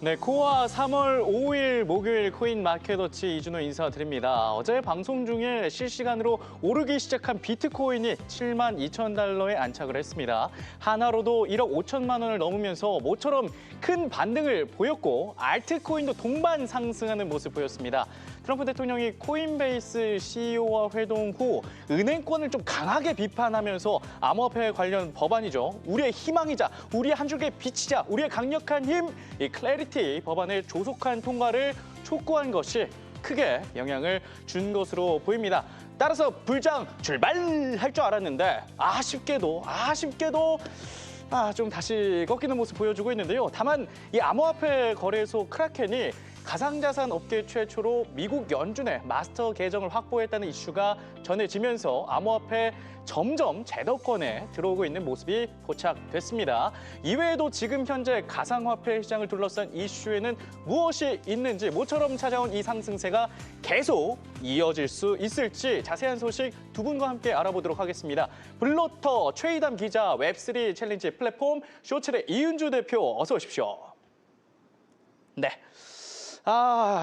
네, 코아 3월 5일 목요일 코인 마켓워치 이준호 인사드립니다. 어제 방송 중에 실시간으로 오르기 시작한 비트코인이 7만 2천 달러에 안착을 했습니다. 하나로도 1억 5천만 원을 넘으면서 모처럼 큰 반등을 보였고 알트코인도 동반 상승하는 모습 보였습니다. 트럼프 대통령이 코인베이스 CEO와 회동 후 은행권을 좀 강하게 비판하면서 암호화폐 관련 법안이죠. 우리의 희망이자 우리의 한 줄기의 빛이자 우리의 강력한 힘, 이 클래리티 법안을 조속한 통과를 촉구한 것이 크게 영향을 준 것으로 보입니다. 따라서 불장 출발할 줄 알았는데 아쉽게도 좀 다시 꺾이는 모습 보여주고 있는데요. 다만 이 암호화폐 거래소 크라켄이 가상자산 업계 최초로 미국 연준의 마스터 계정을 확보했다는 이슈가 전해지면서 암호화폐 점점 제도권에 들어오고 있는 모습이 포착됐습니다. 이외에도 지금 현재 가상화폐 시장을 둘러싼 이슈에는 무엇이 있는지, 모처럼 찾아온 이 상승세가 계속 이어질 수 있을지 자세한 소식 두 분과 함께 알아보도록 하겠습니다. 블로터 최희담 기자, 웹3 챌린지 플랫폼 쇼츠의 이은주 대표 어서 오십시오. 네.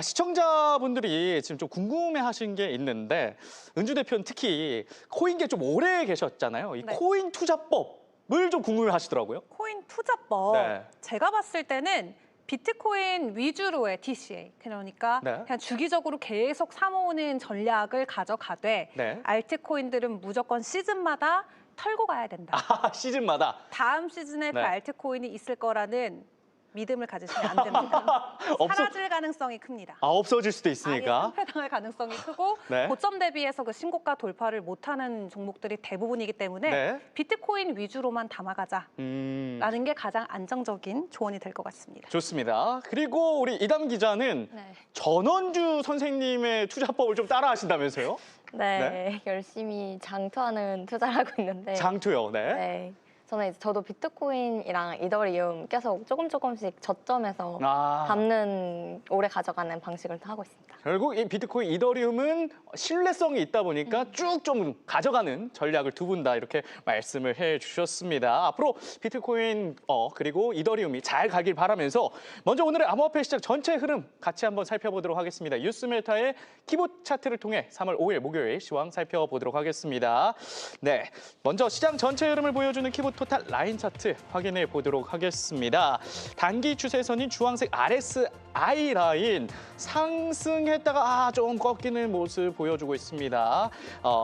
시청자분들이 지금 좀 궁금해하신 게 있는데 은주 대표는 특히 코인계 좀 오래 계셨잖아요. 이 네. 코인 투자법을 좀 궁금해하시더라고요. 코인 투자법, 네. 제가 봤을 때는 비트코인 위주로의 DCA, 그러니까 네. 그냥 주기적으로 계속 사모으는 전략을 가져가되 네. 알트코인들은 무조건 시즌마다 털고 가야 된다. 시즌마다. 다음 시즌에 그 네. 알트코인이 있을 거라는 믿음을 가지시면 안 됩니다. 사라질 가능성이 큽니다. 없어질 수도 아예 있으니까. 상폐당할 가능성이 크고 네. 고점 대비해서 그 신고가 돌파를 못하는 종목들이 대부분이기 때문에 네. 비트코인 위주로만 담아가자라는 게 가장 안정적인 조언이 될 것 같습니다. 좋습니다. 그리고 우리 이담 기자는 네. 전원주 선생님의 투자법을 좀 따라하신다면서요? 네, 열심히 장투하는 투자를 하고 있는데 장투요. 네. 네, 저도 비트코인이랑 이더리움 계속 조금씩 저점에서 담는 오래 가져가는 방식을 하고 있습니다. 결국 이 비트코인, 이더리움은 신뢰성이 있다 보니까 쭉 좀 가져가는 전략을 두 분 다 이렇게 말씀을 해주셨습니다. 앞으로 비트코인 그리고 이더리움이 잘 가길 바라면서 먼저 오늘의 암호화폐 시장 전체 흐름 같이 한번 살펴보도록 하겠습니다. 뉴스메타의 키보드 차트를 통해 3월 5일 목요일 시황 살펴보도록 하겠습니다. 네, 먼저 시장 전체 흐름을 보여주는 키보드 토탈 라인 차트 확인해 보도록 하겠습니다. 단기 추세선인 주황색 RSI 라인 상승했다가 좀 꺾이는 모습 보여주고 있습니다.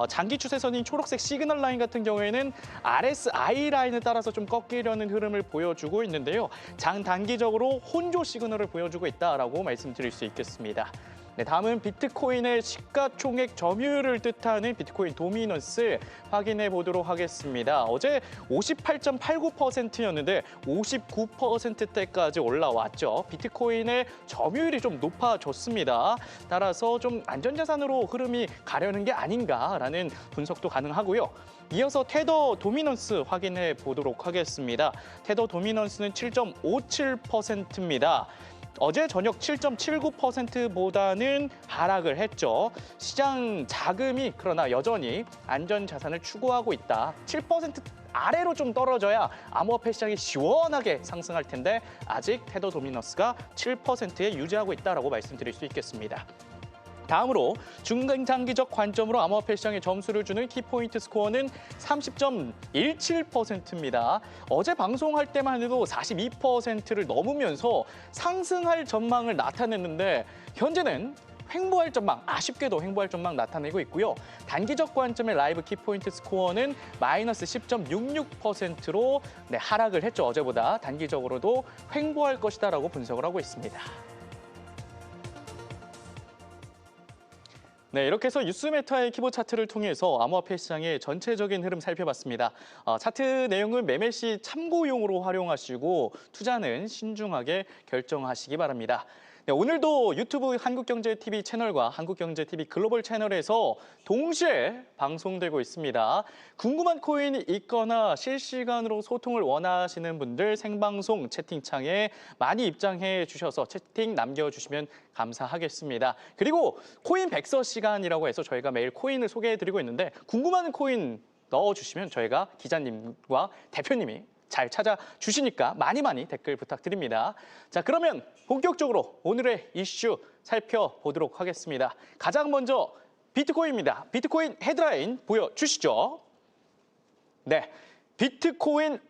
장기 추세선인 초록색 시그널 라인 같은 경우에는 RSI 라인에 따라서 좀 꺾이려는 흐름을 보여주고 있는데요. 장단기적으로 혼조 시그널을 보여주고 있다라고 말씀드릴 수 있겠습니다. 네, 다음은 비트코인의 시가총액 점유율을 뜻하는 비트코인 도미넌스 확인해 보도록 하겠습니다. 어제 58.89%였는데 59%대까지 올라왔죠. 비트코인의 점유율이 좀 높아졌습니다. 따라서 좀 안전자산으로 흐름이 가려는 게 아닌가라는 분석도 가능하고요. 이어서 테더 도미넌스 확인해 보도록 하겠습니다. 테더 도미넌스는 7.57%입니다. 어제 저녁 7.79%보다는 하락을 했죠. 시장 자금이 그러나 여전히 안전자산을 추구하고 있다. 7% 아래로 좀 떨어져야 암호화폐 시장이 시원하게 상승할 텐데 아직 테더 도미넌스가 7%에 유지하고 있다라고 말씀드릴 수 있겠습니다. 다음으로 중장기적 관점으로 암호화폐 시장에 점수를 주는 키포인트 스코어는 30.17%입니다. 어제 방송할 때만 해도 42%를 넘으면서 상승할 전망을 나타냈는데 현재는 횡보할 전망, 아쉽게도 횡보할 전망 나타내고 있고요. 단기적 관점의 라이브 키포인트 스코어는 마이너스 10.66%로 하락을 했죠. 어제보다 단기적으로도 횡보할 것이다라고 분석을 하고 있습니다. 네, 이렇게 해서 뉴스메타의 키보드 차트를 통해서 암호화폐 시장의 전체적인 흐름 살펴봤습니다. 차트 내용은 매매 시 참고용으로 활용하시고 투자는 신중하게 결정하시기 바랍니다. 네, 오늘도 유튜브 한국경제TV 채널과 한국경제TV 글로벌 채널에서 동시에 방송되고 있습니다. 궁금한 코인이 있거나 실시간으로 소통을 원하시는 분들 생방송 채팅창에 많이 입장해 주셔서 채팅 남겨주시면 감사하겠습니다. 그리고 코인 백서 시간이라고 해서 저희가 매일 코인을 소개해드리고 있는데 궁금한 코인 넣어주시면 저희가 기자님과 대표님이 잘 찾아주시니까 많이 댓글 부탁드립니다. 자, 그러면 본격적으로 오늘의 이슈 살펴보도록 하겠습니다. 가장 먼저 비트코인입니다. 비트코인 헤드라인 보여주시죠. 네, 비트코인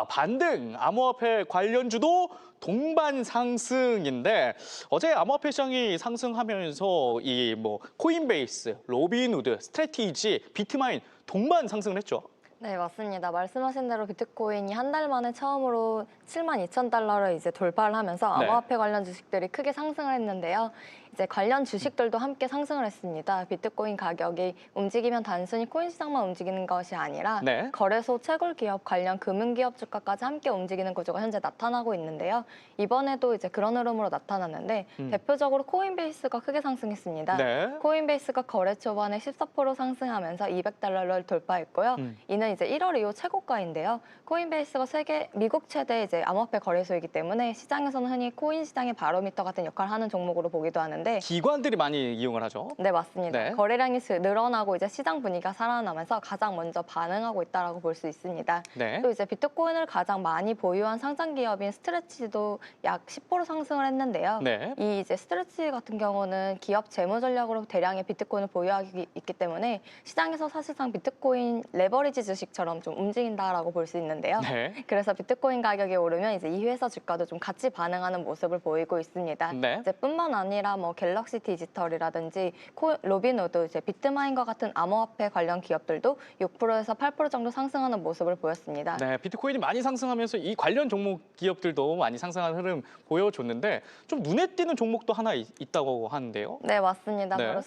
반등, 암호화폐 관련주도 동반 상승인데 어제 암호화폐 시장이 상승하면서 이 코인베이스, 로빈후드, 스트래티지, 비트마인 동반 상승을 했죠. 네, 맞습니다. 말씀하신 대로 비트코인이 한 달 만에 처음으로 72,000달러를 이제 돌파를 하면서 네. 암호화폐 관련 주식들이 크게 상승을 했는데요. 이제 관련 주식들도 함께 상승을 했습니다. 비트코인 가격이 움직이면 단순히 코인 시장만 움직이는 것이 아니라 네. 거래소, 채굴 기업, 관련 금융기업 주가까지 함께 움직이는 구조가 현재 나타나고 있는데요. 이번에도 이제 그런 흐름으로 나타났는데 대표적으로 코인베이스가 크게 상승했습니다. 네. 코인베이스가 거래 초반에 14% 상승하면서 200달러를 돌파했고요. 이는 이제 1월 이후 최고가인데요. 코인베이스가 미국 최대 이제 암호화폐 거래소이기 때문에 시장에서는 흔히 코인 시장의 바로미터 같은 역할을 하는 종목으로 보기도 하는데 기관들이 많이 이용을 하죠. 네, 맞습니다. 네. 거래량이 늘어나고 이제 시장 분위기가 살아나면서 가장 먼저 반응하고 있다라고 볼 수 있습니다. 네. 또 이제 비트코인을 가장 많이 보유한 상장 기업인 스트레치도 약 10% 상승을 했는데요. 네. 이 이제 스트레치 같은 경우는 기업 재무 전략으로 대량의 비트코인을 보유하고 있기 때문에 시장에서 사실상 비트코인 레버리지 주식처럼 좀 움직인다라고 볼 수 있는데요. 네. 그래서 비트코인 가격이 오르면 이제 이 회사 주가도 좀 같이 반응하는 모습을 보이고 있습니다. 네. 이제 뿐만 아니라 갤럭시 디지털이라든지 로빈후드, 이제 비트마인과 같은 암호화폐 관련 기업들도 6%에서 8% 정도 상승하는 모습을 보였습니다. 네, 비트코인이 많이 상승하면서 이 관련 종목 기업들도 많이 상승하는 흐름 보여줬는데 좀 눈에 띄는 종목도 하나 있다고 하는데요. 네, 맞습니다. 네. 바로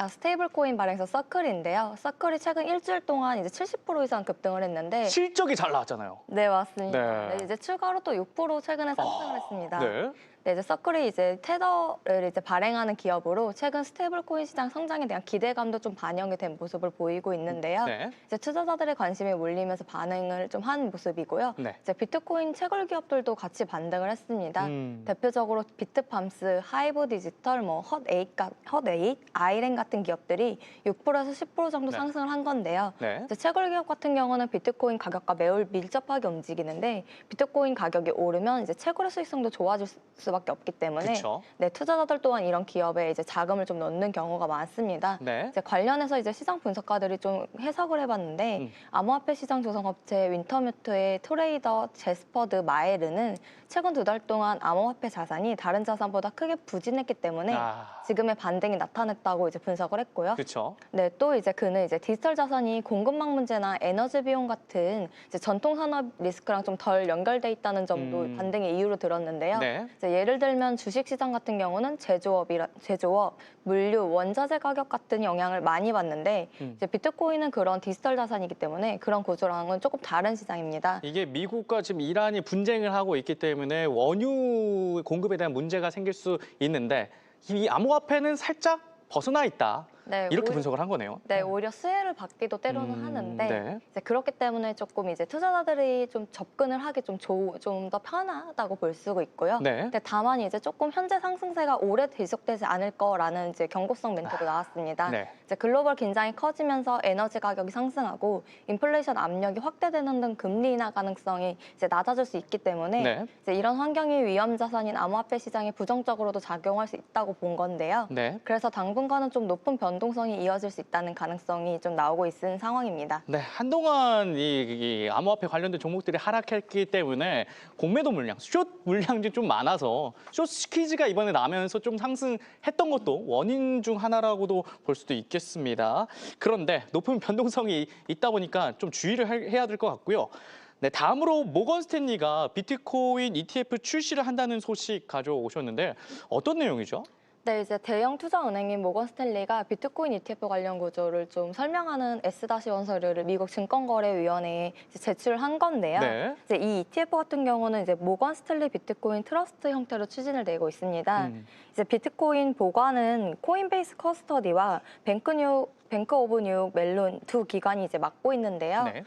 스테이블 코인 발행사 서클인데요. 서클이 최근 일주일 동안 이제 70% 이상 급등을 했는데 실적이 잘 나왔잖아요. 네, 맞습니다. 네. 네, 이제 추가로 또 6% 최근에 상승을 했습니다. 네. 네, 이제 서클이 이제 테더를 이제 발행하는 기업으로 최근 스테이블 코인 시장 성장에 대한 기대감도 좀 반영이 된 모습을 보이고 있는데요. 네. 이제 투자자들의 관심이 몰리면서 반응을 좀 한 모습이고요. 네. 이제 비트코인 채굴 기업들도 같이 반등을 했습니다. 대표적으로 비트팜스, 하이브 디지털, 헛에잇, 아이렌 같은 기업들이 6%에서 10% 정도 네. 상승을 한 건데요. 네. 이제 채굴 기업 같은 경우는 비트코인 가격과 매우 밀접하게 움직이는데 비트코인 가격이 오르면 이제 채굴의 수익성도 좋아질 수밖에 없기 때문에 그쵸. 네, 투자자들 또한 이런 기업에 이제 자금을 좀 넣는 경우가 많습니다. 네. 이제 관련해서 이제 시장 분석가들이 좀 해석을 해봤는데 암호화폐 시장 조성업체 윈터뮤트의 트레이더 제스퍼드 마에르는 최근 2달 동안 암호화폐 자산이 다른 자산보다 크게 부진했기 때문에 지금의 반등이 나타났다고 이제 분석을 했고요. 그렇죠. 네, 또 이제 그는 이제 디지털 자산이 공급망 문제나 에너지 비용 같은 이제 전통 산업 리스크랑 좀 덜 연결돼 있다는 점도 반등의 이유로 들었는데요. 네. 이제 예를 들면 주식 시장 같은 경우는 제조업, 물류, 원자재 가격 같은 영향을 많이 받는데 이제 비트코인은 그런 디지털 자산이기 때문에 그런 구조랑은 조금 다른 시장입니다. 이게 미국과 지금 이란이 분쟁을 하고 있기 때문에 원유 공급에 대한 문제가 생길 수 있는데 이 암호화폐는 살짝 벗어나 있다. 네, 이렇게 분석을 한 거네요. 네, 오히려 수혜를 받기도 때로는 하는데 네. 이제 그렇기 때문에 조금 이제 투자자들이 좀 접근을 하기 좀 더 편하다고 볼 수가 있고요. 네. 근데 다만 이제 조금 현재 상승세가 오래 지속되지 않을 거라는 이제 경고성 멘트도 나왔습니다. 네. 이제 글로벌 긴장이 커지면서 에너지 가격이 상승하고 인플레이션 압력이 확대되는 등 금리 인하 가능성이 이제 낮아질 수 있기 때문에 네. 이제 이런 환경이 위험 자산인 암호화폐 시장에 부정적으로도 작용할 수 있다고 본 건데요. 네. 그래서 당분간은 좀 높은 변동성이 이어질 수 있다는 가능성이 좀 나오고 있는 상황입니다. 네, 한동안 이 암호화폐 관련된 종목들이 하락했기 때문에 공매도 물량, 숏 물량이 좀 많아서 숏 스퀴즈가 이번에 나면서 좀 상승했던 것도 원인 중 하나라고도 볼 수도 있겠습니다. 그런데 높은 변동성이 있다 보니까 좀 주의를 해야 될 것 같고요. 네, 다음으로 모건 스탠리가 비트코인 ETF 출시를 한다는 소식 가져오셨는데 어떤 내용이죠? 네, 이제 대형 투자은행인 모건 스탠리가 비트코인 ETF 관련 구조를 좀 설명하는 S-1 서류를 미국 증권거래위원회에 제출한 건데요. 네. 이제 이 ETF 같은 경우는 이제 모건 스탠리 비트코인 트러스트 형태로 추진을 내고 있습니다. 이제 비트코인 보관은 코인베이스 커스터디와 뱅크 오브 뉴욕 멜론 두 기관이 이제 맡고 있는데요. 네.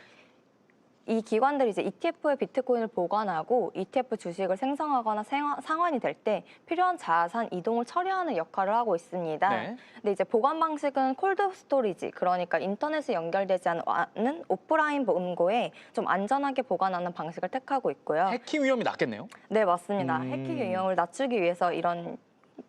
이 기관들이 이제 ETF에 비트코인을 보관하고 ETF 주식을 생성하거나 상환이 될 때 필요한 자산 이동을 처리하는 역할을 하고 있습니다. 네. 근데 이제 보관 방식은 콜드 스토리지, 그러니까 인터넷에 연결되지 않은 오프라인 본고에 좀 안전하게 보관하는 방식을 택하고 있고요. 해킹 위험이 낮겠네요. 네, 맞습니다. 해킹 위험을 낮추기 위해서 이런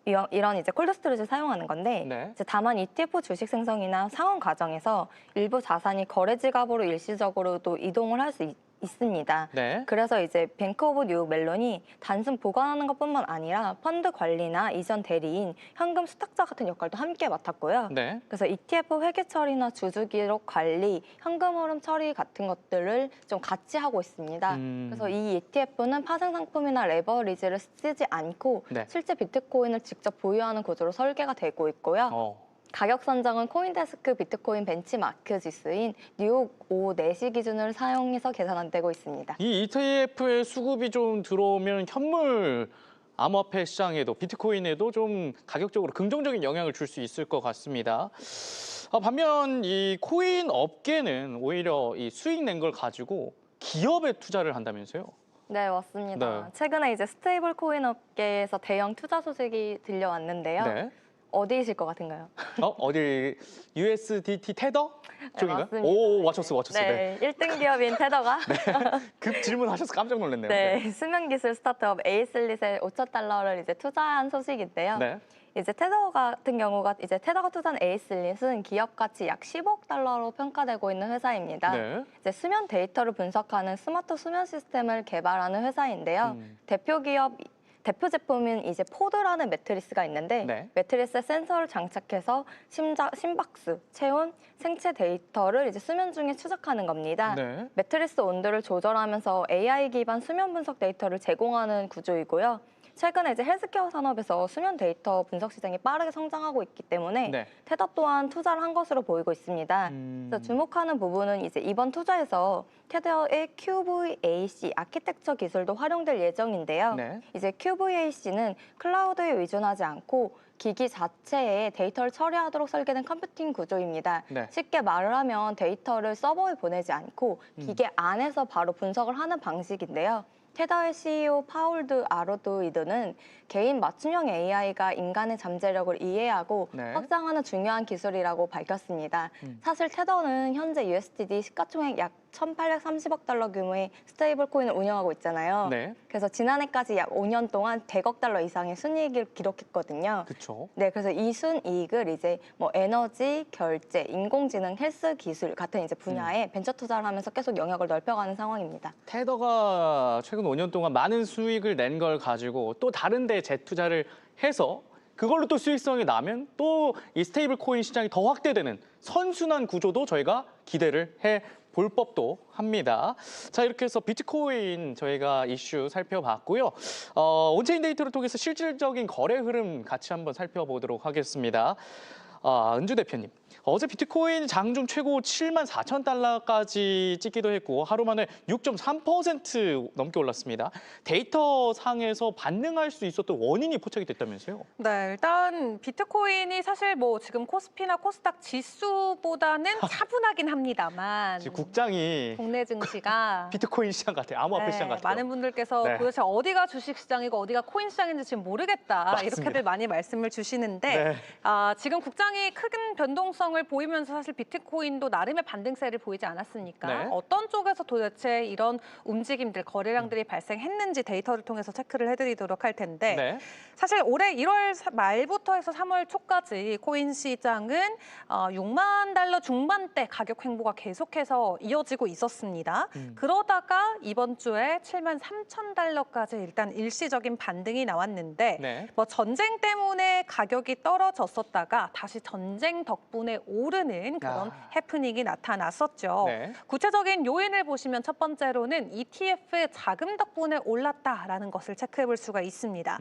이제 콜드 스토리지를 사용하는 건데 네. 이제 다만 ETF 주식 생성이나 상환 과정에서 일부 자산이 거래 지갑으로 일시적으로도 이동을 할 수 있습니다. 네. 그래서 이제 뱅크 오브 뉴욕 멜론이 단순 보관하는 것뿐만 아니라 펀드 관리나 이전 대리인, 현금 수탁자 같은 역할도 함께 맡았고요. 네. 그래서 ETF 회계 처리나 주주 기록 관리, 현금 흐름 처리 같은 것들을 좀 같이 하고 있습니다. 그래서 이 ETF는 파생 상품이나 레버리지를 쓰지 않고 네. 실제 비트코인을 직접 보유하는 구조로 설계가 되고 있고요. 가격 선정은 코인데스크 비트코인 벤치마크 지수인 뉴욕 5 내시 기준을 사용해서 계산되고 있습니다. 이 ETF에 수급이 좀 들어오면 현물 암호화폐 시장에도 비트코인에도 좀 가격적으로 긍정적인 영향을 줄 수 있을 것 같습니다. 반면 이 코인 업계는 오히려 이 수익 낸 걸 가지고 기업에 투자를 한다면서요? 네, 맞습니다. 네. 최근에 이제 스테이블 코인 업계에서 대형 투자 소식이 들려왔는데요. 네. 어디이실 것 같은가요? 어디 USDT 테더 쪽인가요? 맞습니다. 오, 맞췄어. 네, 1등 기업인 테더가 급 질문하셔서 깜짝 놀랐네요. 네, 수면 기술 스타트업 에이슬릿에 5천 달러를 이제 투자한 소식인데요. 네. 이제 테더 같은 경우가 이제 테더가 투자한 에이슬릿은 기업 가치 약 10억 달러로 평가되고 있는 회사입니다. 네. 이제 수면 데이터를 분석하는 스마트 수면 시스템을 개발하는 회사인데요. 대표 제품인 이제 포드라는 매트리스가 있는데 네. 매트리스에 센서를 장착해서 심박수, 체온, 생체 데이터를 이제 수면 중에 추적하는 겁니다. 네. 매트리스 온도를 조절하면서 AI 기반 수면 분석 데이터를 제공하는 구조이고요. 최근에 이제 헬스케어 산업에서 수면 데이터 분석 시장이 빠르게 성장하고 있기 때문에 네. 테더 또한 투자를 한 것으로 보이고 있습니다. 그래서 주목하는 부분은 이제 이번 투자에서 테더의 QVAC 아키텍처 기술도 활용될 예정인데요. 네. 이제 QVAC는 클라우드에 의존하지 않고 기기 자체에 데이터를 처리하도록 설계된 컴퓨팅 구조입니다. 네. 쉽게 말을 하면 데이터를 서버에 보내지 않고 기계 안에서 바로 분석을 하는 방식인데요. 테더의 CEO 파울드 아로드이드는 개인 맞춤형 AI가 인간의 잠재력을 이해하고 네. 확장하는 중요한 기술이라고 밝혔습니다. 사실 테더는 현재 USDT 시가총액 약 1,830억 달러 규모의 스테이블 코인을 운영하고 있잖아요. 네. 그래서 지난해까지 약 5년 동안 100억 달러 이상의 순이익을 기록했거든요. 그렇죠. 네, 그래서 이 순이익을 이제 뭐 에너지, 결제, 인공지능, 헬스 기술 같은 이제 분야에 벤처 투자를 하면서 계속 영역을 넓혀가는 상황입니다. 테더가 최근 5년 동안 많은 수익을 낸 걸 가지고 또 다른 데 재투자를 해서 그걸로 또 수익성이 나면 또 이 스테이블 코인 시장이 더 확대되는 선순환 구조도 저희가 기대를 해 볼 법도 합니다. 자, 이렇게 해서 비트코인 저희가 이슈 살펴봤고요. 온체인 데이터를 통해서 실질적인 거래 흐름 같이 한번 살펴보도록 하겠습니다. 은주 대표님, 어제 비트코인 장중 최고 74,000달러까지 찍기도 했고 하루 만에 6.3% 넘게 올랐습니다. 데이터 상에서 반등할 수 있었던 원인이 포착이 됐다면서요? 네, 일단 비트코인이 사실 뭐 지금 코스피나 코스닥 지수보다는 차분하긴 합니다만 지금 국장이 국내 증시가 비트코인 시장 같아요. 암호화폐 시장 같아요. 많은 분들께서 네. 도대체 어디가 주식 시장이고 어디가 코인 시장인지 지금 모르겠다 맞습니다. 이렇게들 많이 말씀을 주시는데 네. 지금 국장이 큰 변동성을 보이면서 사실 비트코인도 나름의 반등세를 보이지 않았습니까? 네. 어떤 쪽에서 도대체 이런 움직임들, 거래량들이 발생했는지 데이터를 통해서 체크를 해드리도록 할 텐데 네. 사실 올해 1월 말부터 해서 3월 초까지 코인 시장은 6만 달러 중반대 가격 행보가 계속해서 이어지고 있었습니다. 그러다가 이번 주에 7만 3천 달러까지 일단 일시적인 반등이 나왔는데 네. 뭐 전쟁 때문에 가격이 떨어졌었다가 다시 전쟁 덕분에 오르는 그런 해프닝이 나타났었죠. 네. 구체적인 요인을 보시면 첫 번째로는 ETF 자금 덕분에 올랐다라는 것을 체크해 볼 수가 있습니다.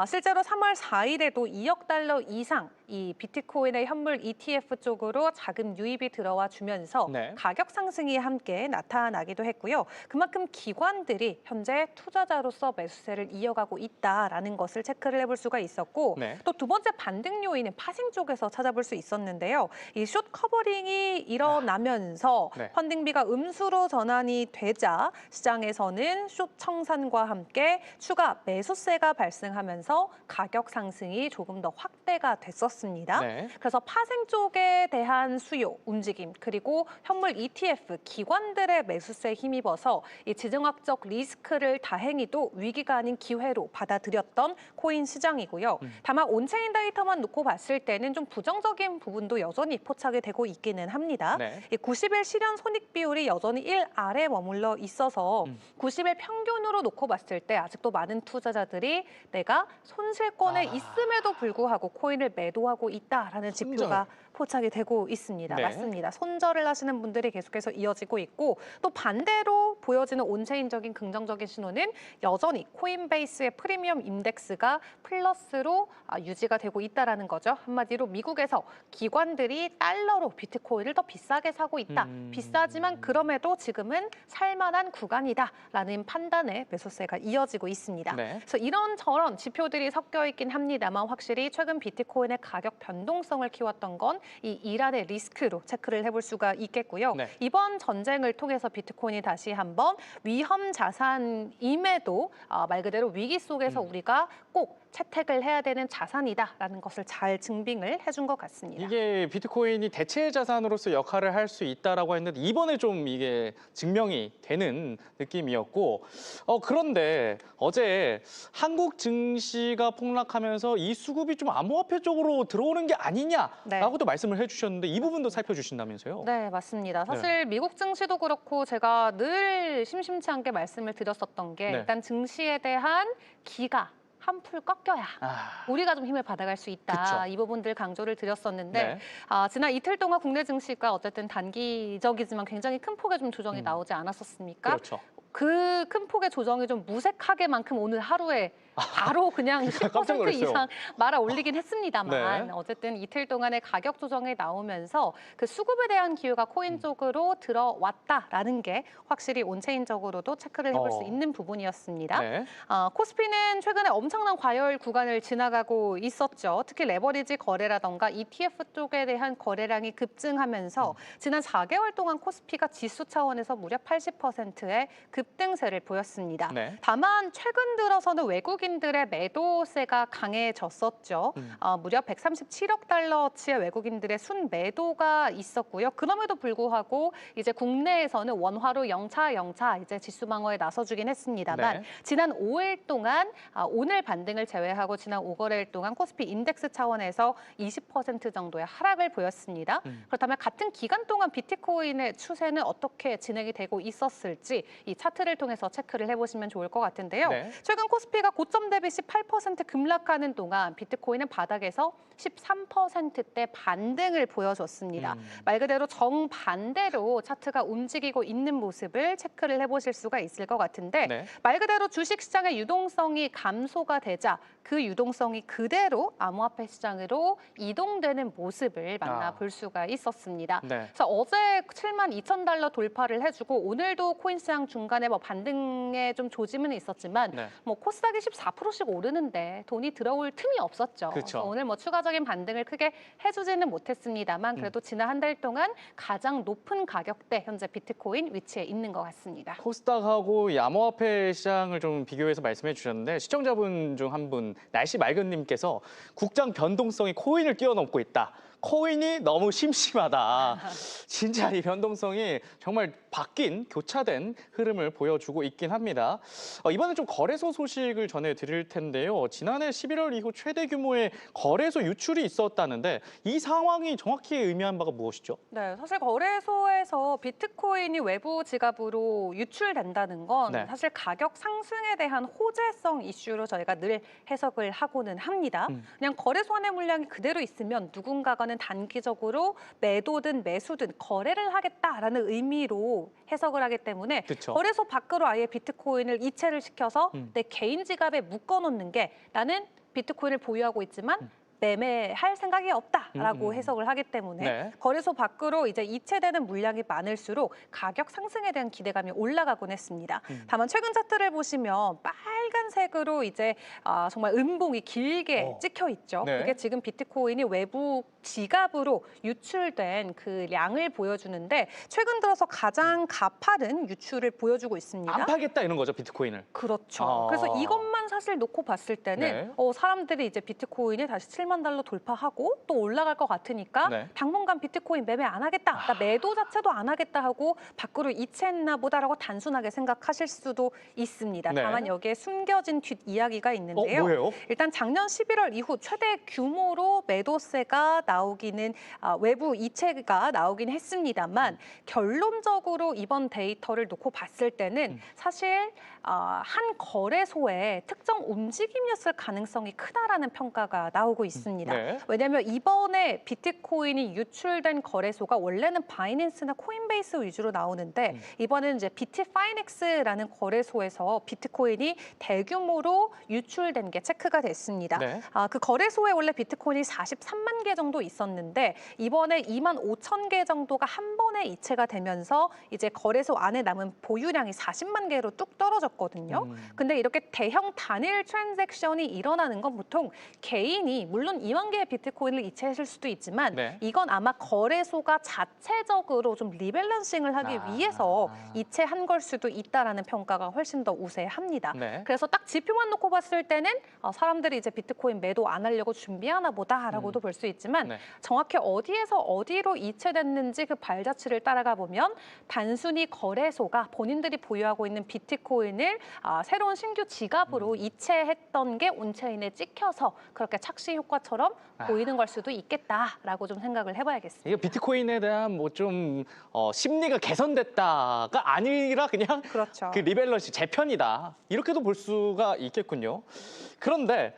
실제로 3월 4일에도 2억 달러 이상 이 비트코인의 현물 ETF 쪽으로 자금 유입이 들어와 주면서 네. 가격 상승이 함께 나타나기도 했고요. 그만큼 기관들이 현재 투자자로서 매수세를 이어가고 있다라는 것을 체크를 해볼 수가 있었고 네. 또 두 번째 반등 요인은 파생 쪽에서 찾아 따라잡을 수 있었는데요. 이 숏 커버링이 일어나면서 네. 펀딩비가 음수로 전환이 되자 시장에서는 숏 청산과 함께 추가 매수세가 발생하면서 가격 상승이 조금 더 확대가 됐었습니다. 네. 그래서 파생 쪽에 대한 수요, 움직임, 그리고 현물 ETF, 기관들의 매수세에 힘입어서 이 지정학적 리스크를 다행히도 위기가 아닌 기회로 받아들였던 코인 시장이고요. 다만 온체인 데이터만 놓고 봤을 때는 좀 부정적인 부분도 여전히 포착이 되고 있기는 합니다. 네. 이 90일 실현 손익 비율이 여전히 1 아래 머물러 있어서 90일 평균으로 놓고 봤을 때 아직도 많은 투자자들이 내가 손실권에 있음에도 불구하고 코인을 매도하고 있다라는 지표가 포착이 되고 있습니다. 네. 맞습니다. 손절을 하시는 분들이 계속해서 이어지고 있고 또 반대로 보여지는 온체인적인 긍정적인 신호는 여전히 코인베이스의 프리미엄 인덱스가 플러스로 유지가 되고 있다라는 거죠. 한마디로 미국에서 기관들이 달러로 비트코인을 더 비싸게 사고 있다. 비싸지만 그럼에도 지금은 살만한 구간이다라는 판단에 매수세가 이어지고 있습니다. 네. 그래서 이런저런 지표들이 섞여 있긴 합니다만 확실히 최근 비트코인의 가격 변동성을 키웠던 건 이 이란의 리스크로 체크를 해볼 수가 있겠고요. 네. 이번 전쟁을 통해서 비트코인이 다시 한번 위험 자산임에도 말 그대로 위기 속에서 우리가 꼭 채택을 해야 되는 자산이다라는 것을 잘 증빙을 해준 것 같습니다. 이게 비트코인이 대체 자산으로서 역할을 할 수 있다라고 했는데 이번에 좀 이게 증명이 되는 느낌이었고 그런데 어제 한국 증시가 폭락하면서 이 수급이 좀 암호화폐 쪽으로 들어오는 게 아니냐라고도 말씀을 해주셨는데 이 부분도 살펴주신다면서요? 네, 맞습니다. 사실 미국 증시도 그렇고 제가 늘 심심치 않게 말씀을 드렸었던 게 네. 일단 증시에 대한 기가 한풀 꺾여야 우리가 좀 힘을 받아갈 수 있다. 그쵸. 이 부분들 강조를 드렸었는데 네. 지난 이틀 동안 국내 증시가 어쨌든 단기적이지만 굉장히 큰 폭의 좀 조정이 나오지 않았었습니까? 그렇죠. 그 큰 폭의 조정이 좀 무색하게만큼 오늘 하루에 바로 그냥 깜짝 10% 놀랐어요. 이상 말아 올리긴 했습니다만 네. 어쨌든 이틀 동안의 가격 조정이 나오면서 그 수급에 대한 기회가 코인 쪽으로 들어왔다라는 게 확실히 온체인적으로도 체크를 해볼 수 있는 부분이었습니다. 네. 코스피는 최근에 엄청난 과열 구간을 지나가고 있었죠. 특히 레버리지 거래라던가 ETF 쪽에 대한 거래량이 급증하면서 지난 4개월 동안 코스피가 지수 차원에서 무려 80%의 급등세를 보였습니다. 네. 다만 최근 들어서는 외국인들의 매도세가 강해졌었죠. 무려 137억 달러치의 외국인들의 순매도가 있었고요. 그럼에도 불구하고 이제 국내에서는 원화로 영차 이제 지수 방어에 나서주긴 했습니다만 네. 지난 5일 동안 오늘 반등을 제외하고 지난 5거래일 동안 코스피 인덱스 차원에서 20% 정도의 하락을 보였습니다. 그렇다면 같은 기간 동안 비트코인의 추세는 어떻게 진행이 되고 있었을지 이 차트를 통해서 체크를 해보시면 좋을 것 같은데요. 네. 최근 코스피가 고점 대비 18% 급락하는 동안 비트코인은 바닥에서 13%대 반등을 보여줬습니다. 말 그대로 정반대로 차트가 움직이고 있는 모습을 체크를 해보실 수가 있을 것 같은데 네. 말 그대로 주식시장의 유동성이 감소가 되자 그 유동성이 그대로 암호화폐 시장으로 이동되는 모습을 만나볼 수가 있었습니다. 네. 그래서 어제 72,000달러 돌파를 해주고 오늘도 코인 시장 중간에 뭐 반등에 좀 조짐은 있었지만 네. 뭐 코스닥이 14%씩 오르는데 돈이 들어올 틈이 없었죠. 그쵸. 그래서 오늘 뭐 추가적인 반등을 크게 해주지는 못했습니다만 그래도 지난 한 달 동안 가장 높은 가격대 현재 비트코인 위치에 있는 것 같습니다. 코스닥하고 이 암호화폐 시장을 좀 비교해서 말씀해 주셨는데 시청자분 중 한 분 날씨 맑은님께서 국장 변동성이 코인을 뛰어넘고 있다. 코인이 너무 심심하다. 진짜 이 변동성이 정말 바뀐, 교차된 흐름을 보여주고 있긴 합니다. 이번에 좀 거래소 소식을 전해드릴 텐데요. 지난해 11월 이후 최대 규모의 거래소 유출이 있었다는데 이 상황이 정확히 의미한 바가 무엇이죠? 네, 사실 거래소에서 비트코인이 외부 지갑으로 유출된다는 건 네. 사실 가격 상승에 대한 호재성 이슈로 저희가 늘 해석을 하고는 합니다. 그냥 거래소 안의 물량이 그대로 있으면 누군가가는 단기적으로 매도든 매수든 거래를 하겠다라는 의미로 해석을 하기 때문에 그쵸. 거래소 밖으로 아예 비트코인을 이체를 시켜서 내 개인 지갑에 묶어놓는 게 나는 비트코인을 보유하고 있지만 매매할 생각이 없다라고 해석을 하기 때문에 네. 거래소 밖으로 이제 이체되는 물량이 많을수록 가격 상승에 대한 기대감이 올라가곤 했습니다. 다만 최근 차트를 보시면 빨간색으로 이제 정말 음봉이 길게 찍혀 있죠. 네. 그게 지금 비트코인이 외부 지갑으로 유출된 그 량을 보여주는데 최근 들어서 가장 가파른 유출을 보여주고 있습니다. 안 팔겠다 이런 거죠, 비트코인을. 그렇죠. 그래서 이것만 사실 놓고 봤을 때는 네. 사람들이 이제 비트코인이 다시 7만 달러 돌파하고 또 올라갈 것 같으니까 네. 당분간 비트코인 매매 안 하겠다. 그러니까 매도 자체도 안 하겠다 하고 밖으로 이체했나 보다라고 단순하게 생각하실 수도 있습니다. 네. 다만 여기에 숨겨진 뒷이야기가 있는데요. 뭐예요? 일단 작년 11월 이후 최대 규모로 매도세가 나오기는 외부 이체가 나오긴 했습니다만 결론적으로 이번 데이터를 놓고 봤을 때는 사실 한 거래소의 특정 움직임이었을 가능성이 크다라는 평가가 나오고 있습니다. 네. 왜냐하면 이번에 비트코인이 유출된 거래소가 원래는 바이낸스나 코인베이스 위주로 나오는데 이번에는 이제 비트파이넥스라는 거래소에서 비트코인이 대규모로 유출된 게 체크가 됐습니다. 네. 그 거래소에 원래 비트코인이 43만 개 정도 있었는데 이번에 2만 5천 개 정도가 한 번에 이체가 되면서 이제 거래소 안에 남은 보유량이 40만 개로 뚝 떨어졌거든요. 근데 이렇게 대형 단일 트랜잭션이 일어나는 건 보통 개인이 물론 2만 개의 비트코인을 이체했을 수도 있지만 네. 이건 아마 거래소가 자체적으로 좀 리밸런싱을 하기 위해서 이체한 걸 수도 있다라는 평가가 훨씬 더 우세합니다. 네. 그래서 딱 지표만 놓고 봤을 때는 사람들이 이제 비트코인 매도 안 하려고 준비하나 보다라고도 볼 수 있지만 네. 정확히 어디에서 어디로 이체됐는지 그 발자취를 따라가 보면 단순히 거래소가 본인들이 보유하고 있는 비트코인을 새로운 신규 지갑으로 이체했던 게 온체인에 찍혀서 그렇게 착시 효과처럼 보이는 걸 수도 있겠다라고 좀 생각을 해봐야겠습니다. 이게 비트코인에 대한 뭐 좀 심리가 개선됐다가 아니라 그냥 그렇죠. 그 리밸런스 재편이다 이렇게도 볼 수가 있겠군요. 그런데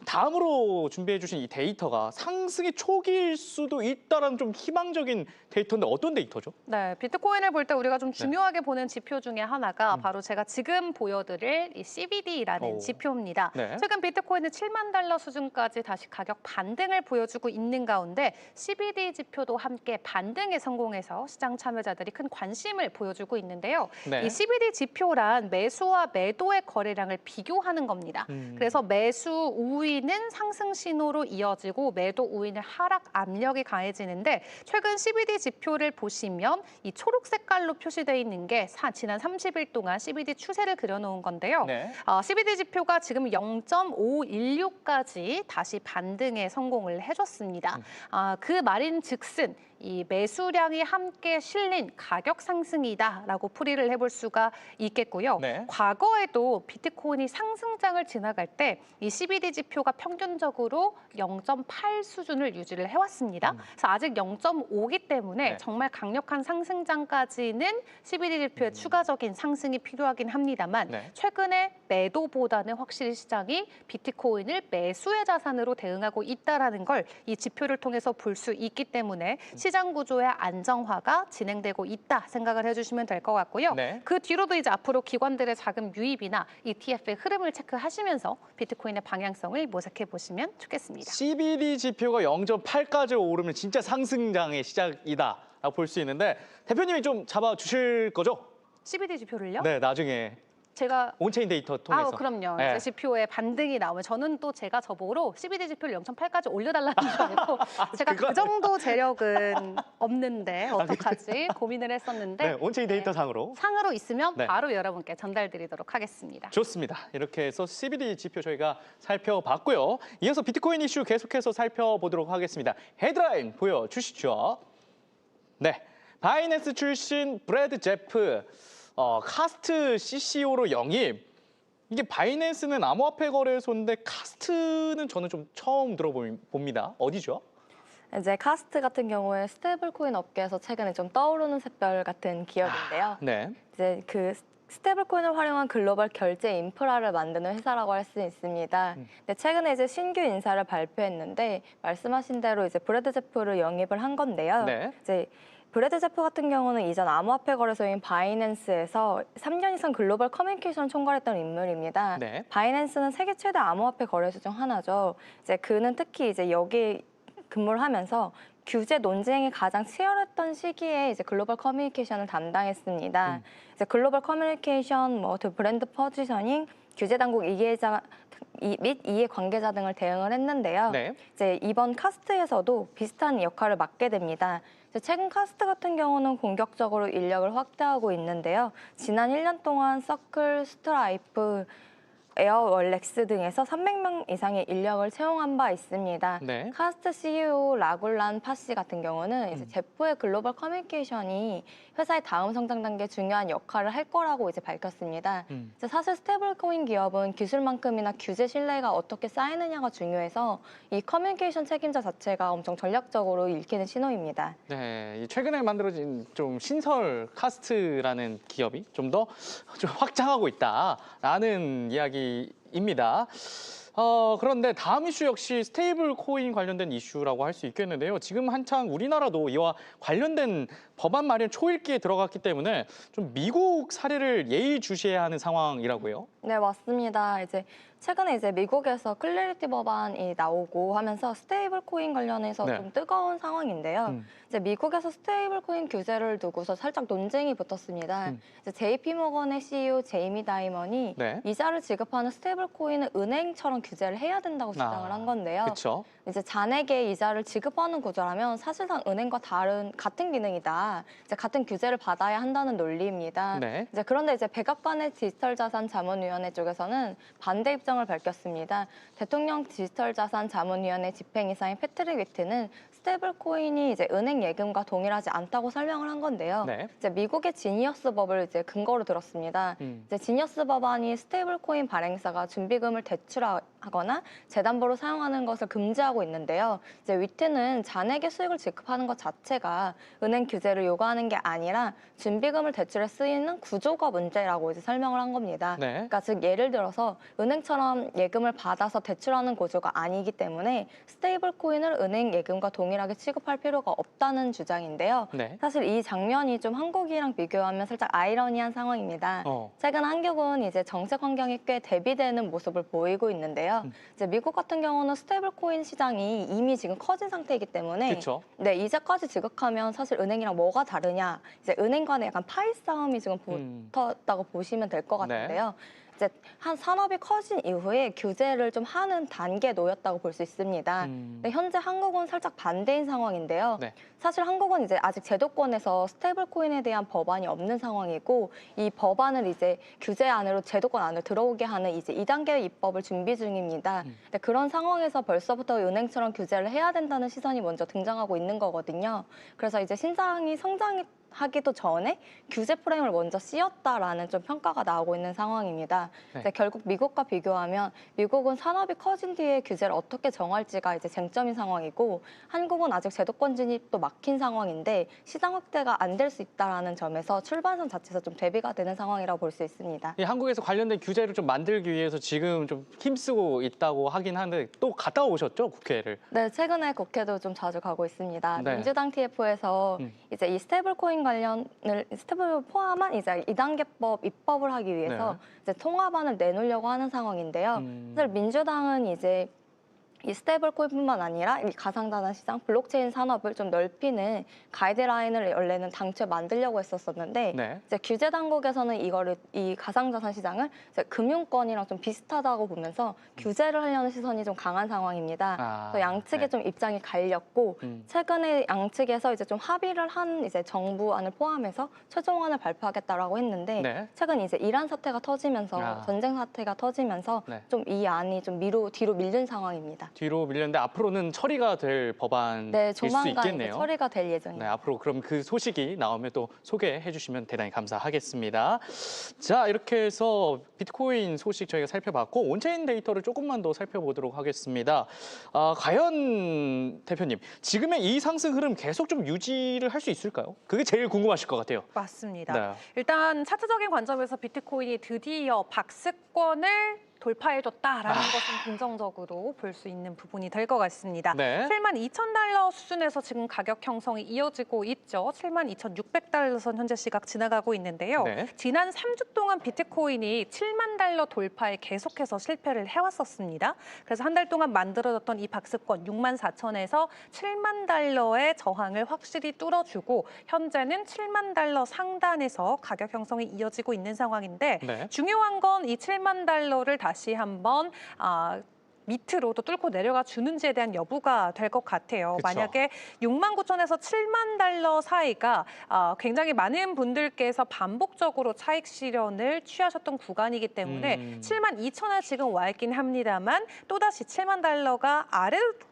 다음으로 준비해 주신 이 데이터가 상승의 초기일 수도 있다라는 좀 희망적인 데이터인데 어떤 데이터죠? 네, 비트코인을 볼 때 우리가 좀 중요하게 보는 지표 중에 하나가 바로 제가 지금 보여드릴 이 CBD라는 오. 지표입니다. 네. 최근 비트코인은 7만 달러 수준까지 다시 가격 반등을 보여주고 있는 가운데 CBD 지표도 함께 반등에 성공해서 시장 참여자들이 큰 관심을 보여주고 있는데요. 네. 이 CBD 지표란 매수와 매도의 거래량을 비교하는 겁니다. 그래서 매수 우위는 상승 신호로 이어지고 매도 우위는 하락 압력이 강해지는데 최근 CBD 지표를 보시면 이 초록 색깔로 표시되어 있는 게 지난 30일 동안 CBD 추세를 그려놓은 건데요. 네. CBD 지표가 지금 0.516까지 다시 반등에 성공을 해줬습니다. 그 말인즉슨 이 매수량이 함께 실린 가격 상승이다라고 풀이를 해볼 수가 있겠고요. 네. 과거에도 비트코인이 상승장을 지나갈 때 이 CBD 지표가 평균적으로 0.8 수준을 유지를 해왔습니다. 그래서 아직 0.5기 때문에 네. 정말 강력한 상승장까지는 CBD 지표의 추가적인 상승이 필요하긴 합니다만 네. 최근에 매도보다는 확실히 시장이 비트코인을 매수의 자산으로 대응하고 있다라는 걸 이 지표를 통해서 볼 수 있기 때문에 시장 구조의 안정화가 진행되고 있다 생각을 해주시면 될 것 같고요. 네. 그 뒤로도 이제 앞으로 기관들의 자금 유입이나 ETF의 흐름을 체크하시면서 비트코인의 방향성을 모색해 보시면 좋겠습니다. CBD 지표가 0.8까지 오르면 진짜 상승장의 시작이다라고 볼 수 있는데 대표님이 좀 잡아주실 거죠? CBD 지표를요? 네, 나중에 제가 온체인 데이터 통해서. 그럼요. 네. 이제 지표에 반등이 나오면 저는 또 제가 저보고 CBD 지표를 0.8까지 올려달라는 줄 알고 제가 그 정도 재력은 없는데 어떡하지 고민을 했었는데 네, 온체인 데이터 상으로. 상으로 있으면 네. 바로 여러분께 전달드리도록 하겠습니다. 좋습니다. 이렇게 해서 CBD 지표 저희가 살펴봤고요. 이어서 비트코인 이슈 계속해서 살펴보도록 하겠습니다. 헤드라인 보여주시죠. 네, 바이낸스 출신 브래드 제프, 카스트 CCO로 영입. 이게 바이낸스는 암호화폐 거래소인데 카스트는 저는 좀 처음 들어봅니다. 어디죠? 이제 카스트 같은 경우에 스테이블코인 업계에서 최근에 좀 떠오르는 샛별 같은 기업인데요. 네. 이제 그 스테이블코인을 활용한 글로벌 결제 인프라를 만드는 회사라고 할 수 있습니다. 근데 최근에 이제 신규 인사를 발표했는데 말씀하신 대로 이제 브래드 제프를 영입을 한 건데요. 네. 이제 브래드 제프 같은 경우는 이전 암호화폐 거래소인 바이낸스에서 3년 이상 글로벌 커뮤니케이션을 총괄했던 인물입니다. 네. 바이낸스는 세계 최대 암호화폐 거래소 중 하나죠. 이제 그는 특히 이제 여기 근무를 하면서 규제 논쟁이 가장 치열했던 시기에 이제 글로벌 커뮤니케이션을 담당했습니다. 이제 글로벌 커뮤니케이션, 브랜드 포지셔닝, 규제 당국 이해자 및 이해 관계자 등을 대응을 했는데요. 네. 이제 이번 카스트에서도 비슷한 역할을 맡게 됩니다. 이제 최근 카스트 같은 경우는 공격적으로 인력을 확대하고 있는데요. 지난 1년 동안 서클, 스트라이프, 에어월렉스 등에서 300명 이상의 인력을 채용한 바 있습니다. 네. 카스트 CEO 라굴란 파시 같은 경우는 이제 제프의 글로벌 커뮤니케이션이 회사의 다음 성장 단계에 중요한 역할을 할 거라고 이제 밝혔습니다. 이제 사실 스테이블코인 기업은 기술만큼이나 규제 신뢰가 어떻게 쌓이느냐가 중요해서 이 커뮤니케이션 책임자 자체가 엄청 전략적으로 읽히는 신호입니다. 네, 이 최근에 만들어진 좀 신설 카스트라는 기업이 좀 더 확장하고 있다라는 이야기입니다. 그런데 다음 이슈 역시 스테이블 코인 관련된 이슈라고 할 수 있겠는데요. 지금 한창 우리나라도 이와 관련된 법안 마련 초읽기에 들어갔기 때문에 좀 미국 사례를 예의주시해야 하는 상황이라고요. 네, 맞습니다. 이제 최근에 이제 미국에서 클래리티 법안이 나오고 하면서 스테이블 코인 관련해서 네. 좀 뜨거운 상황인데요. 이제 미국에서 스테이블 코인 규제를 두고서 살짝 논쟁이 붙었습니다. 이제 JP 모건의 CEO 제이미 다이먼이 네. 이자를 지급하는 스테이블 코인은 은행처럼 규제를 해야 된다고 주장을 한 건데요. 그렇죠. 이제 잔액에 이자를 지급하는 구조라면 사실상 은행과 같은 기능이다. 이제 같은 규제를 받아야 한다는 논리입니다. 네. 이제 그런데 이제 백악관의 디지털 자산 자문위원회 쪽에서는 반대 입장을 밝혔습니다. 대통령 디지털 자산 자문위원회 집행이사인 패트릭 위트는 스테이블 코인이 이제 은행 예금과 동일하지 않다고 설명을 한 건데요. 네. 이제 미국의 지니어스 법을 이제 근거로 들었습니다. 이제 지니어스 법안이 스테이블 코인 발행사가 준비금을 대출하거나 재담보로 사용하는 것을 금지하고 있는데요. 이제 위트는 잔액의 수익을 지급하는 것 자체가 은행 규제를 요구하는 게 아니라 준비금을 대출에 쓰이는 구조가 문제라고 이제 설명을 한 겁니다. 네. 그러니까 즉 예를 들어서 은행처럼 예금을 받아서 대출하는 구조가 아니기 때문에 스테이블 코인을 은행 예금과 동일하게 취급할 필요가 없다는 주장인데요. 네. 사실 이 장면이 좀 한국이랑 비교하면 살짝 아이러니한 상황입니다. 최근 한국은 이제 정책 환경이 꽤 대비되는 모습을 보이고 있는데요. 이제 미국 같은 경우는 스테이블 코인 시장이 이미 지금 커진 상태이기 때문에 그렇죠. 네, 이자까지 지급하면 사실 은행이랑 뭐가 다르냐? 이제 은행 간에 약간 파이 싸움이 지금 붙었다고 보시면 될 것 같은데요. 이제 한 산업이 커진 이후에 규제를 좀 하는 단계에 놓였다고 볼 수 있습니다. 근데 현재 한국은 살짝 반대인 상황인데요. 네. 사실 한국은 이제 아직 제도권에서 스테이블 코인에 대한 법안이 없는 상황이고 이 법안을 이제 규제 안으로 제도권 안으로 들어오게 하는 이제 2단계 입법을 준비 중입니다. 근데 그런 상황에서 벌써부터 은행처럼 규제를 해야 된다는 시선이 먼저 등장하고 있는 거거든요. 그래서 이제 신장이 성장하기도 전에 규제 프레임을 먼저 씌웠다라는 좀 평가가 나오고 있는 상황입니다. 네. 이제 결국 미국과 비교하면 미국은 산업이 커진 뒤에 규제를 어떻게 정할지가 이제 쟁점인 상황이고 한국은 아직 제도권 진입도 막힌 상황인데 시장 확대가 안 될 수 있다라는 점에서 출발선 자체에서 좀 대비가 되는 상황이라고 볼 수 있습니다. 이 한국에서 관련된 규제를 좀 만들기 위해서 지금 좀 힘쓰고 있다고 하긴 하는데 또 갔다 오셨죠, 국회를? 네, 최근에 국회도 좀 자주 가고 있습니다. 네. 민주당 TF에서 이제 이 스테이블 코인 스테이블 포함한 이제 2단계법 입법을 하기 위해서 네. 이제 통합안을 내놓으려고 하는 상황인데요. 사실 민주당은 이제 이 스테이블 코인뿐만 아니라 이 가상자산 시장, 블록체인 산업을 좀 넓히는 가이드라인을 원래는 당초에 만들려고 했었었는데 네. 이제 규제 당국에서는 이 가상자산 시장을 이제 금융권이랑 좀 비슷하다고 보면서 규제를 하려는 시선이 좀 강한 상황입니다. 그래서 양측의 네. 좀 입장이 갈렸고 최근에 양측에서 이제 좀 합의를 한 이제 정부안을 포함해서 최종안을 발표하겠다라고 했는데 네. 최근 이제 이란 사태가 터지면서 전쟁 사태가 터지면서 네. 좀 이 안이 좀 뒤로 밀린 상황입니다. 뒤로 밀렸는데 앞으로는 처리가 될 법안일 네, 수 조만간 이제 있겠네요. 처리가 될 예정입니다. 네, 앞으로 그럼 그 소식이 나오면 또 소개해 주시면 대단히 감사하겠습니다. 자, 이렇게 해서 비트코인 소식 저희가 살펴봤고 온체인 데이터를 조금만 더 살펴보도록 하겠습니다. 과연 대표님, 지금의 이 상승 흐름 계속 좀 유지를 할 수 있을까요? 그게 제일 궁금하실 것 같아요. 맞습니다. 네. 일단 차트적인 관점에서 비트코인이 드디어 박스권을 돌파해줬다라는 것은 긍정적으로 볼 수 있는 부분이 될 것 같습니다. 네. 72,000달러 수준에서 지금 가격 형성이 이어지고 있죠. 72,600달러 선 현재 시각 지나가고 있는데요. 네. 지난 3주 동안 비트코인이 7만 달러 돌파에 계속해서 실패를 해왔었습니다. 그래서 한 달 동안 만들어졌던 이 박스권 6만 4천에서 7만 달러의 저항을 확실히 뚫어주고 현재는 7만 달러 상단에서 가격 형성이 이어지고 있는 상황인데 네. 중요한 건 이 7만 달러를 다시 한번 밑으로 또 뚫고 내려가 주는지에 대한 여부가 될 것 같아요. 그쵸. 만약에 6만 9천에서 7만 달러 사이가 굉장히 많은 분들께서 반복적으로 차익 실현을 취하셨던 구간이기 때문에 7만 2천에 지금 와 있긴 합니다만 또다시 7만 달러가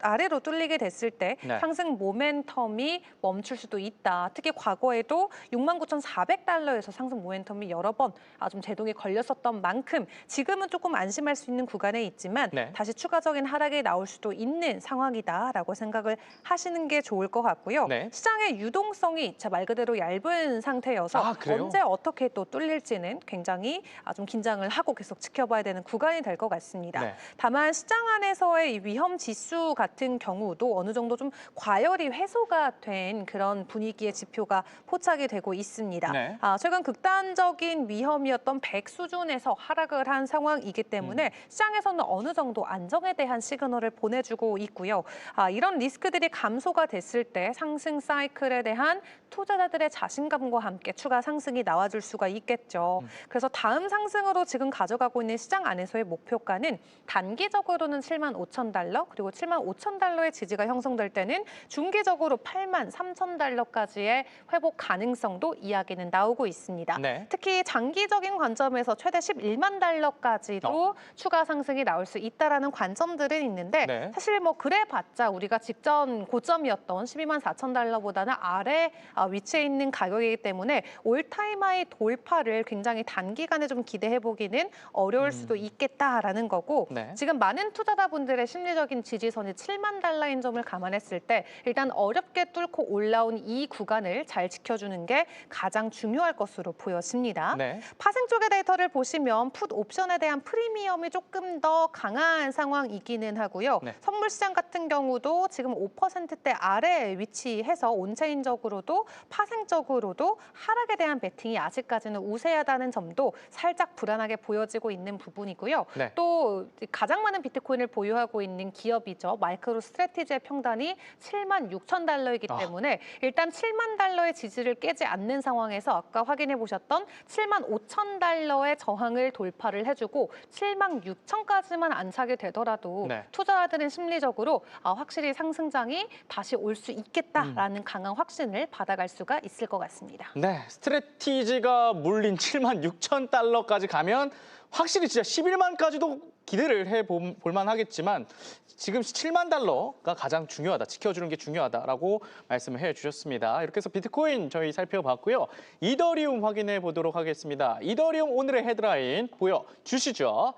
아래로 뚫리게 됐을 때 네. 상승 모멘텀이 멈출 수도 있다. 특히 과거에도 6만 9,400달러에서 상승 모멘텀이 여러 번 좀 제동이 걸렸었던 만큼 지금은 조금 안심할 수 있는 구간에 있지만 네. 다시 추가적인 하락이 나올 수도 있는 상황이다라고 생각을 하시는 게 좋을 것 같고요. 네. 시장의 유동성이 말 그대로 얇은 상태여서 그래요? 언제 어떻게 또 뚫릴지는 굉장히 좀 긴장을 하고 계속 지켜봐야 되는 구간이 될 것 같습니다. 네. 다만 시장 안에서의 이 위험 지수 같은 경우도 어느 정도 좀 과열이 해소가 된 그런 분위기의 지표가 포착이 되고 있습니다. 네. 최근 극단적인 위험이었던 100 수준에서 하락을 한 상황이기 때문에 시장에서는 어느 정도 안정에 대한 시그널을 보내주고 있고요. 이런 리스크들이 감소가 됐을 때 상승 사이클에 대한 투자자들의 자신감과 함께 추가 상승이 나와줄 수가 있겠죠. 그래서 다음 상승으로 지금 가져가고 있는 시장 안에서의 목표가는 단기적으로는 7만 5천 달러 그리고 7만 5천 달러의 지지가 형성될 때는 중기적으로 8만 3천 달러까지의 회복 가능성도 이야기는 나오고 있습니다. 네. 특히 장기적인 관점에서 최대 11만 달러까지도 추가 상승이 나올 수 있다라는 관점들은 있는데 네. 사실 그래봤자 우리가 직전 고점이었던 12만 4천 달러보다는 아래 위치해 있는 가격이기 때문에 올타임 하이 돌파를 굉장히 단기간에 좀 기대해 보기는 어려울 수도 있겠다라는 거고 네. 지금 많은 투자자분들의 심리적인 지지선이 7만 달러인 점을 감안했을 때 일단 어렵게 뚫고 올라온 이 구간을 잘 지켜주는 게 가장 중요할 것으로 보여집니다. 네. 파생 쪽의 데이터를 보시면 풋 옵션에 대한 프리미엄이 조금 더 강한 상황이기는 하고요. 네. 선물 시장 같은 경우도 지금 5%대 아래에 위치해서 온체인적으로도 파생적으로도 하락에 대한 베팅이 아직까지는 우세하다는 점도 살짝 불안하게 보여지고 있는 부분이고요. 네. 또 가장 많은 비트코인을 보유하고 있는 기업이죠. 마이크로 스트래티지의 평단이 7만 6천 달러이기 때문에 일단 7만 달러의 지지를 깨지 않는 상황에서 아까 확인해 보셨던 7만 5천 달러의 저항을 돌파를 해주고 7만 6천까지만 안착이 되더라도 네. 투자자들은 심리적으로 확실히 상승장이 다시 올 수 있겠다라는 강한 확신을 받아갈 수가 있을 것 같습니다. 네, 스트래티지가 물린 7만 6천 달러까지 가면 확실히 진짜 11만까지도 기대를 해볼 만하겠지만 지금 7만 달러가 가장 중요하다, 지켜주는 게 중요하다라고 말씀을 해주셨습니다. 이렇게 해서 비트코인 저희 살펴봤고요. 이더리움 확인해 보도록 하겠습니다. 이더리움 오늘의 헤드라인 보여주시죠.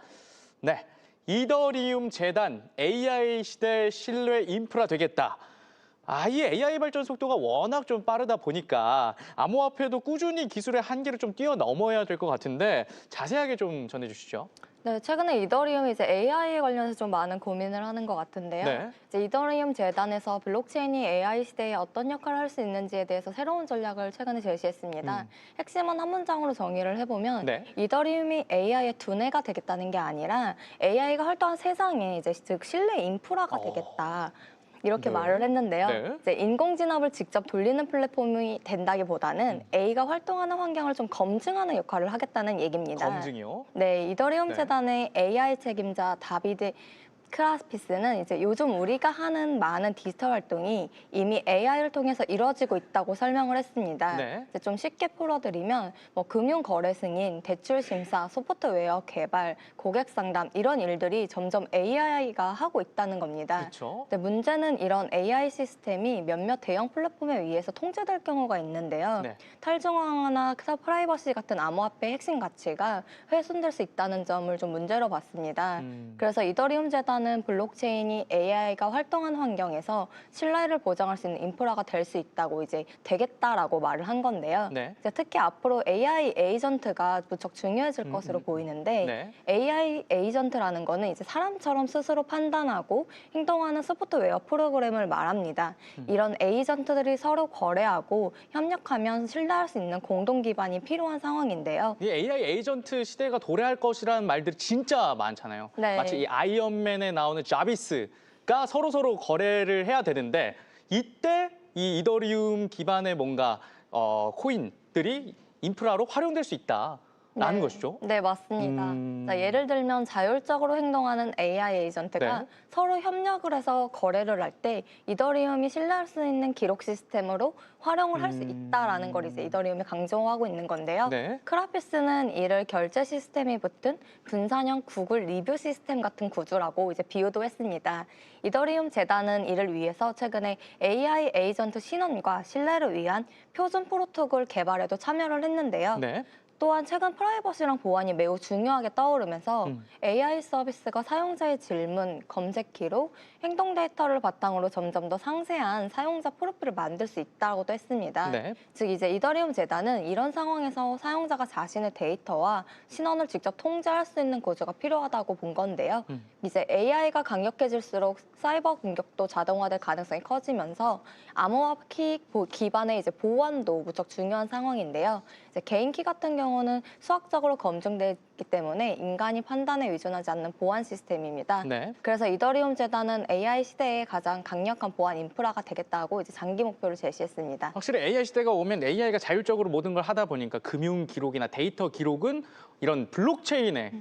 네, 이더리움 재단 AI 시대 신뢰 인프라 되겠다. 이 AI 발전 속도가 워낙 좀 빠르다 보니까 암호화폐도 꾸준히 기술의 한계를 좀 뛰어넘어야 될 것 같은데 자세하게 좀 전해주시죠. 네, 최근에 이더리움이 이제 AI에 관련해서 좀 많은 고민을 하는 것 같은데요. 네. 이제 이더리움 재단에서 블록체인이 AI 시대에 어떤 역할을 할 수 있는지에 대해서 새로운 전략을 최근에 제시했습니다. 핵심은 한 문장으로 정의를 해보면 네. 이더리움이 AI의 두뇌가 되겠다는 게 아니라 AI가 활동한 세상에 이제 즉 신뢰 인프라가 되겠다. 이렇게 네. 말을 했는데요. 네. 이제 인공지능을 직접 돌리는 플랫폼이 된다기보다는 A가 활동하는 환경을 좀 검증하는 역할을 하겠다는 얘기입니다. 검증이요? 네, 이더리움 네. 재단의 AI 책임자 다비드 크라스피스는 이제 요즘 우리가 하는 많은 디지털 활동이 이미 AI를 통해서 이루어지고 있다고 설명을 했습니다. 네. 이제 좀 쉽게 풀어드리면 금융 거래 승인, 대출 심사, 소프트웨어 개발, 고객 상담 이런 일들이 점점 AI가 하고 있다는 겁니다. 그렇죠. 근데 문제는 이런 AI 시스템이 몇몇 대형 플랫폼에 의해서 통제될 경우가 있는데요. 네. 탈중앙화나 프라이버시 같은 암호화폐의 핵심 가치가 훼손될 수 있다는 점을 좀 문제로 봤습니다. 그래서 이더리움 재단 이더리움이라는 블록체인이 AI가 활동하는 환경에서 신뢰를 보장할 수 있는 인프라가 될 수 있다고 이제 되겠다라고 말을 한 건데요. 네. 이제 특히 앞으로 AI 에이전트가 무척 중요해질 것으로 보이는데 네. AI 에이전트라는 거는 이제 사람처럼 스스로 판단하고 행동하는 소프트웨어 프로그램을 말합니다. 이런 에이전트들이 서로 거래하고 협력하면 신뢰할 수 있는 공동 기반이 필요한 상황인데요. 이 AI 에이전트 시대가 도래할 것이라는 말들이 진짜 많잖아요. 네. 마치 이 아이언맨에 나오는 자비스가 서로 거래를 해야 되는데 이때 이 이더리움 기반의 뭔가 코인들이 인프라로 활용될 수 있다라는 것이죠. 네, 맞습니다. 자, 예를 들면 자율적으로 행동하는 AI 에이전트가 네. 서로 협력을 해서 거래를 할 때 이더리움이 신뢰할 수 있는 기록 시스템으로 활용을 할 수 있다라는 걸 이제 이더리움이 강조하고 있는 건데요. 네. 크라피스는 이를 결제 시스템이 붙은 분산형 구글 리뷰 시스템 같은 구조라고 이제 비유도 했습니다. 이더리움 재단은 이를 위해서 최근에 AI 에이전트 신원과 신뢰를 위한 표준 프로토콜 개발에도 참여를 했는데요. 네. 또한 최근 프라이버시랑 보안이 매우 중요하게 떠오르면서 AI 서비스가 사용자의 질문, 검색 기록, 행동 데이터를 바탕으로 점점 더 상세한 사용자 프로필을 만들 수 있다고도 했습니다. 네. 즉 이제 이더리움 재단은 이런 상황에서 사용자가 자신의 데이터와 신원을 직접 통제할 수 있는 구조가 필요하다고 본 건데요. 이제 AI가 강력해질수록 사이버 공격도 자동화될 가능성이 커지면서 암호화키 기반의 이제 보안도 무척 중요한 상황인데요. 이제 개인키 같은 경우는 수학적으로 검증되기 때문에 인간이 판단에 의존하지 않는 보안 시스템입니다. 네. 그래서 이더리움 재단은 AI 시대에 가장 강력한 보안 인프라가 되겠다고 이제 장기 목표를 제시했습니다. 확실히 AI 시대가 오면 AI가 자율적으로 모든 걸 하다 보니까 금융 기록이나 데이터 기록은 이런 블록체인에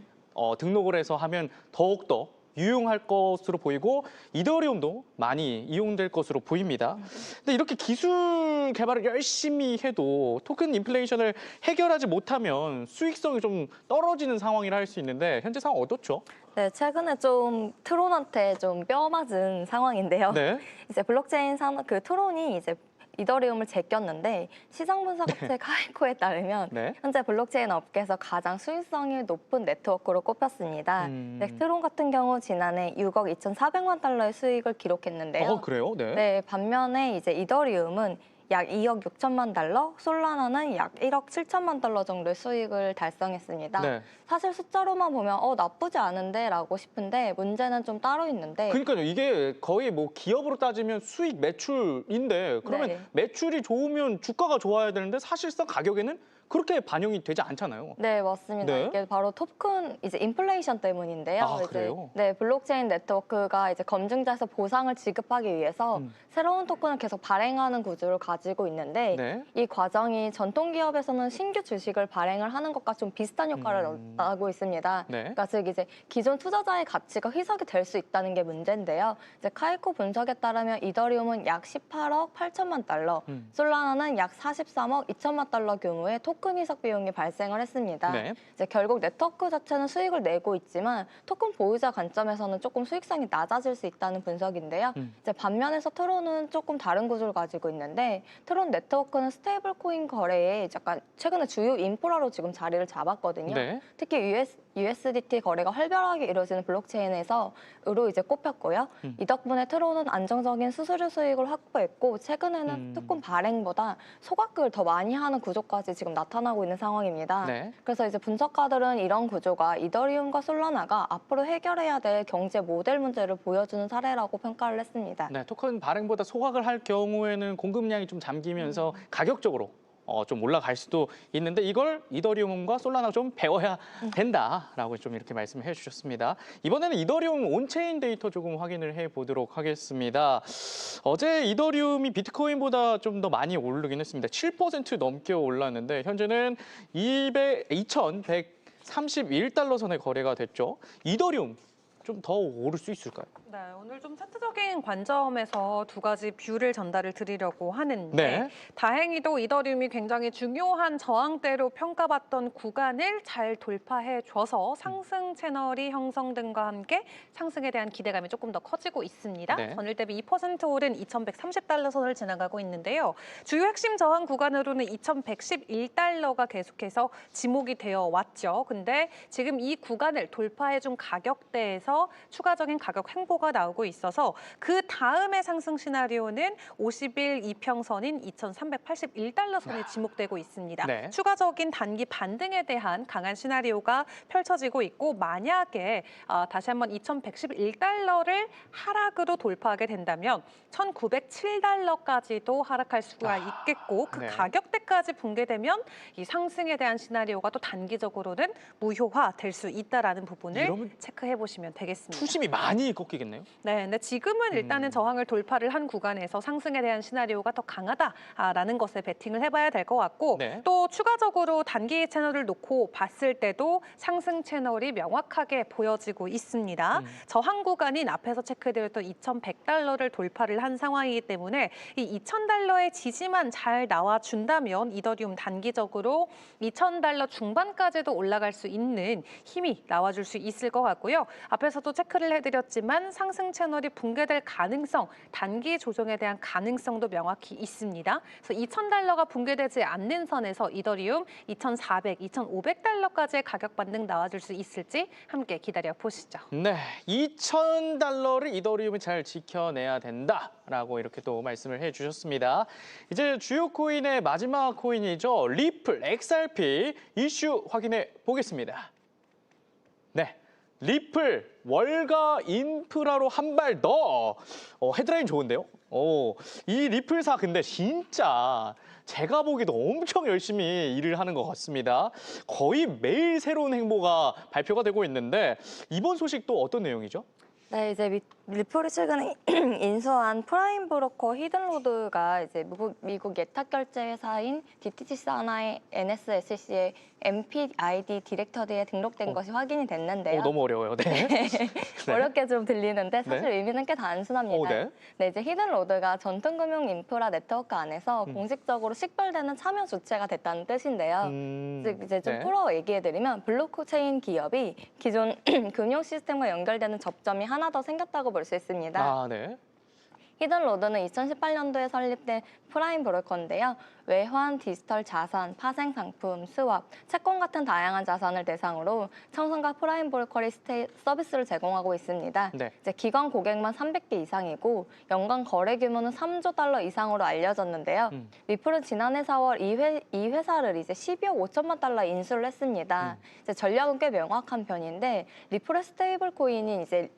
등록을 해서 하면 더욱더 유용할 것으로 보이고 이더리움도 많이 이용될 것으로 보입니다. 근데 이렇게 기술 개발을 열심히 해도 토큰 인플레이션을 해결하지 못하면 수익성이 좀 떨어지는 상황이라 할 수 있는데 현재 상황 어떻죠? 네, 최근에 좀 트론한테 좀 뼈 맞은 상황인데요. 네. 이제 블록체인 그 트론이 이제 이더리움을 제꼈는데 시장 분석업체 카이코에 따르면 네. 현재 블록체인 업계에서 가장 수익성이 높은 네트워크로 꼽혔습니다. 네, 트론 같은 경우 지난해 6억 2,400만 달러의 수익을 기록했는데요. 그래요? 네. 네, 반면에 이제 이더리움은 약 2억 6천만 달러, 솔라나는 약 1억 7천만 달러 정도의 수익을 달성했습니다. 네. 사실 숫자로만 보면 나쁘지 않은데 라고 싶은데 문제는 좀 따로 있는데 그러니까요. 이게 거의 뭐 기업으로 따지면 수익 매출인데 그러면 네. 매출이 좋으면 주가가 좋아야 되는데 사실상 가격에는 그렇게 반영이 되지 않잖아요. 네, 맞습니다. 네. 이게 바로 토큰 이제 인플레이션 때문인데요. 아, 이제, 그래요? 네, 블록체인 네트워크가 이제 검증자에서 보상을 지급하기 위해서 새로운 토큰을 계속 발행하는 구조를 가지고 있는데 네. 이 과정이 전통 기업에서는 신규 주식을 발행을 하는 것과 좀 비슷한 효과를 나고 있습니다. 네. 그러니까 즉 이제 기존 투자자의 가치가 희석이 될 수 있다는 게 문제인데요. 이제 카이코 분석에 따르면 이더리움은 약 18억 8천만 달러, 솔라나는 약 43억 2천만 달러 규모의 토큰 희석 비용이 발생을 했습니다. 네. 이제 결국 네트워크 자체는 수익을 내고 있지만 토큰 보유자 관점에서는 조금 수익성이 낮아질 수 있다는 분석인데요. 이제 반면에서 트론은 조금 다른 구조를 가지고 있는데 트론 네트워크는 스테이블 코인 거래에 약간 최근에 주요 인프라로 지금 자리를 잡았거든요. 네. 특히 USDT 거래가 활발하게 이루어지는 블록체인에서로 이제 꼽혔고요. 이 덕분에 트론은 안정적인 수수료 수익을 확보했고 최근에는 토큰 발행보다 소각을 더 많이 하는 구조까지 지금 나타나고 있는 상황입니다. 네. 그래서 이제 분석가들은 이런 구조가 이더리움과 솔라나가 앞으로 해결해야 될 경제 모델 문제를 보여주는 사례라고 평가를 했습니다. 네, 토큰 발행보다 소각을 할 경우에는 공급량이 좀 잠기면서 가격적으로 좀 올라갈 수도 있는데 이걸 이더리움과 솔라나가 좀 배워야 된다라고 좀 이렇게 말씀해 주셨습니다. 이번에는 이더리움 온체인 데이터 조금 확인을 해 보도록 하겠습니다. 어제 이더리움이 비트코인보다 좀 더 많이 오르긴 했습니다. 7% 넘게 올랐는데 현재는 2,131달러 선에 거래가 됐죠. 이더리움 좀 더 오를 수 있을까요? 네, 오늘 좀 차트적인 관점에서 두 가지 뷰를 전달을 드리려고 하는데 네. 다행히도 이더리움이 굉장히 중요한 저항대로 평가받던 구간을 잘 돌파해줘서 상승 채널이 형성됨과 함께 상승에 대한 기대감이 조금 더 커지고 있습니다. 네. 전일 대비 2% 오른 2,130달러 선을 지나가고 있는데요. 주요 핵심 저항 구간으로는 2,111달러가 계속해서 지목이 되어 왔죠. 근데 지금 이 구간을 돌파해준 가격대에서 계속해서 추가적인 가격 횡보가 나오고 있어서 그 다음에 상승 시나리오는 50일 이평선인 2,381달러 선이 지목되고 있습니다. 네. 추가적인 단기 반등에 대한 강한 시나리오가 펼쳐지고 있고 만약에 다시 한번 2,111달러를 하락으로 돌파하게 된다면 1,907달러까지도 하락할 수가 있겠고 그 네. 가격대까지 붕괴되면 이 상승에 대한 시나리오가 또 단기적으로는 무효화될 수 있다라는 부분을 이러면 체크해 보시면 되겠습니다. 투심이 많이 꺾이겠네요. 네, 근데 지금은 일단은 저항을 돌파를 한 구간에서 상승에 대한 시나리오가 더 강하다라는 것에 베팅을 해봐야 될 것 같고 네. 또 추가적으로 단기 채널을 놓고 봤을 때도 상승 채널이 명확하게 보여지고 있습니다. 저항 구간인 앞에서 체크드렸던 2,100달러를 돌파를 한 상황이기 때문에 이 2,000달러의 지지만 잘 나와준다면 이더리움 단기적으로 2,000달러 중반까지도 올라갈 수 있는 힘이 나와줄 수 있을 것 같고요. 앞에서도 체크를 해드렸지만 상승 채널이 붕괴될 가능성, 단기 조정에 대한 가능성도 명확히 있습니다. 그래서 2,000달러가 붕괴되지 않는 선에서 이더리움 2,400, 2,500달러까지의 가격 반등 나와줄 수 있을지 함께 기다려 보시죠. 네, 2,000달러를 이더리움은 잘 지켜내야 된다라고 이렇게 또 말씀을 해주셨습니다. 이제 주요 코인의 마지막 코인이죠. 리플, XRP 이슈 확인해 보겠습니다. 네, 리플 월가 인프라로 한 발 더. 헤드라인 좋은데요? 이 리플사 근데 진짜 제가 보기에도 엄청 열심히 일을 하는 것 같습니다. 거의 매일 새로운 행보가 발표가 되고 있는데 이번 소식도 어떤 내용이죠? 네, 이제 리플이 최근에 인수한 프라임 브로커 히든로드가 이제 미국 예탁 결제 회사인 DTG 산하의 NSSC의 MPID 디렉터리에 등록된 것이 확인이 됐는데요. 너무 어려워요. 네. 어렵게 좀 들리는데 사실 네. 의미는 꽤 단순합니다. 네. 네, 이제 히든로드가 전통금융 인프라 네트워크 안에서 공식적으로 식별되는 참여 주체가 됐다는 뜻인데요. 즉 이제 좀 네. 풀어 얘기해드리면 블록체인 기업이 기존 금융 시스템과 연결되는 접점이 하나 더 생겼다고 볼 수 있습니다. 아, 네. 히든로드는 2018년도에 설립된 프라임 브로커인데요. 외환, 디지털 자산, 파생 상품, 스왑, 채권 같은 다양한 자산을 대상으로 청산과 프라임 브로커리 서비스를 제공하고 있습니다. 네. 이제 기관 고객만 300개 이상이고 연간 거래 규모는 3조 달러 이상으로 알려졌는데요. 리플은 지난해 4월 이 회사를 이제 12억 5천만 달러 인수를 했습니다. 이제 전략은 꽤 명확한 편인데 리플의 스테이블 코인인 이제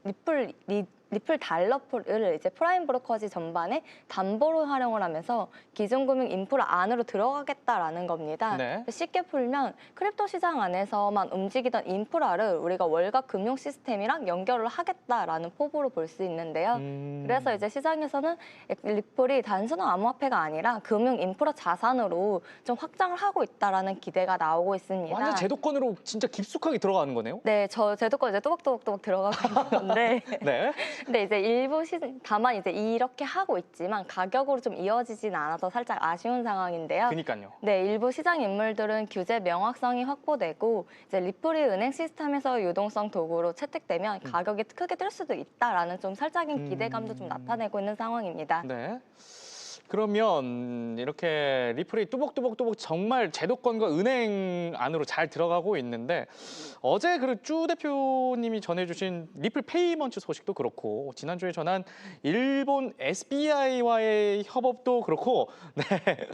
리플 달러풀을 이제 프라임 브로커지 전반에 담보로 활용을 하면서 기존 금융 인프라 안으로 들어가겠다라는 겁니다. 네. 쉽게 풀면 크립토 시장 안에서만 움직이던 인프라를 우리가 월가 금융 시스템이랑 연결을 하겠다라는 포부로 볼 수 있는데요. 그래서 이제 시장에서는 리플이 단순한 암호화폐가 아니라 금융 인프라 자산으로 좀 확장을 하고 있다라는 기대가 나오고 있습니다. 완전 제도권으로 진짜 깊숙하게 들어가는 거네요. 네, 저 제도권 이제 또박또박 들어가고 있는 건데. 네. 근데 이제 다만 이제 이렇게 하고 있지만 가격으로 좀 이어지진 않아서 살짝 아쉬운 상황인데요. 그러니까요. 네, 일부 시장 인물들은 규제 명확성이 확보되고 이제 리플이 은행 시스템에서 유동성 도구로 채택되면 가격이 크게 뜰 수도 있다라는 좀 살짝인 기대감도 좀 나타내고 있는 상황입니다. 네. 그러면 이렇게 리플이 뚜벅뚜벅 정말 제도권과 은행 안으로 잘 들어가고 있는데 어제 쭈 대표님이 전해주신 리플 페이먼트 소식도 그렇고 지난주에 전한 일본 SBI와의 협업도 그렇고 네.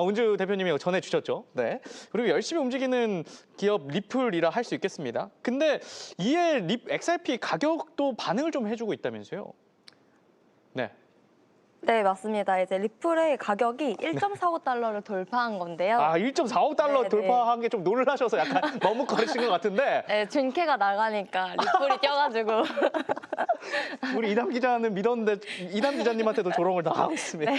운주 대표님이 전해주셨죠. 네. 그리고 열심히 움직이는 기업 리플이라 할 수 있겠습니다. 근데 이에 XRP 가격도 반응을 좀 해주고 있다면서요. 네. 네, 맞습니다. 이제 리플의 가격이 1.45달러를 돌파한 건데요. 1.45 달러 네, 돌파한 게 좀 놀라셔서 약간 머뭇거리신 것 같은데 네, 준캐가 나가니까 리플이 껴가지고. 우리 이담 기자는 믿었는데 이담 기자님한테도 조롱을 당하고 있습니다.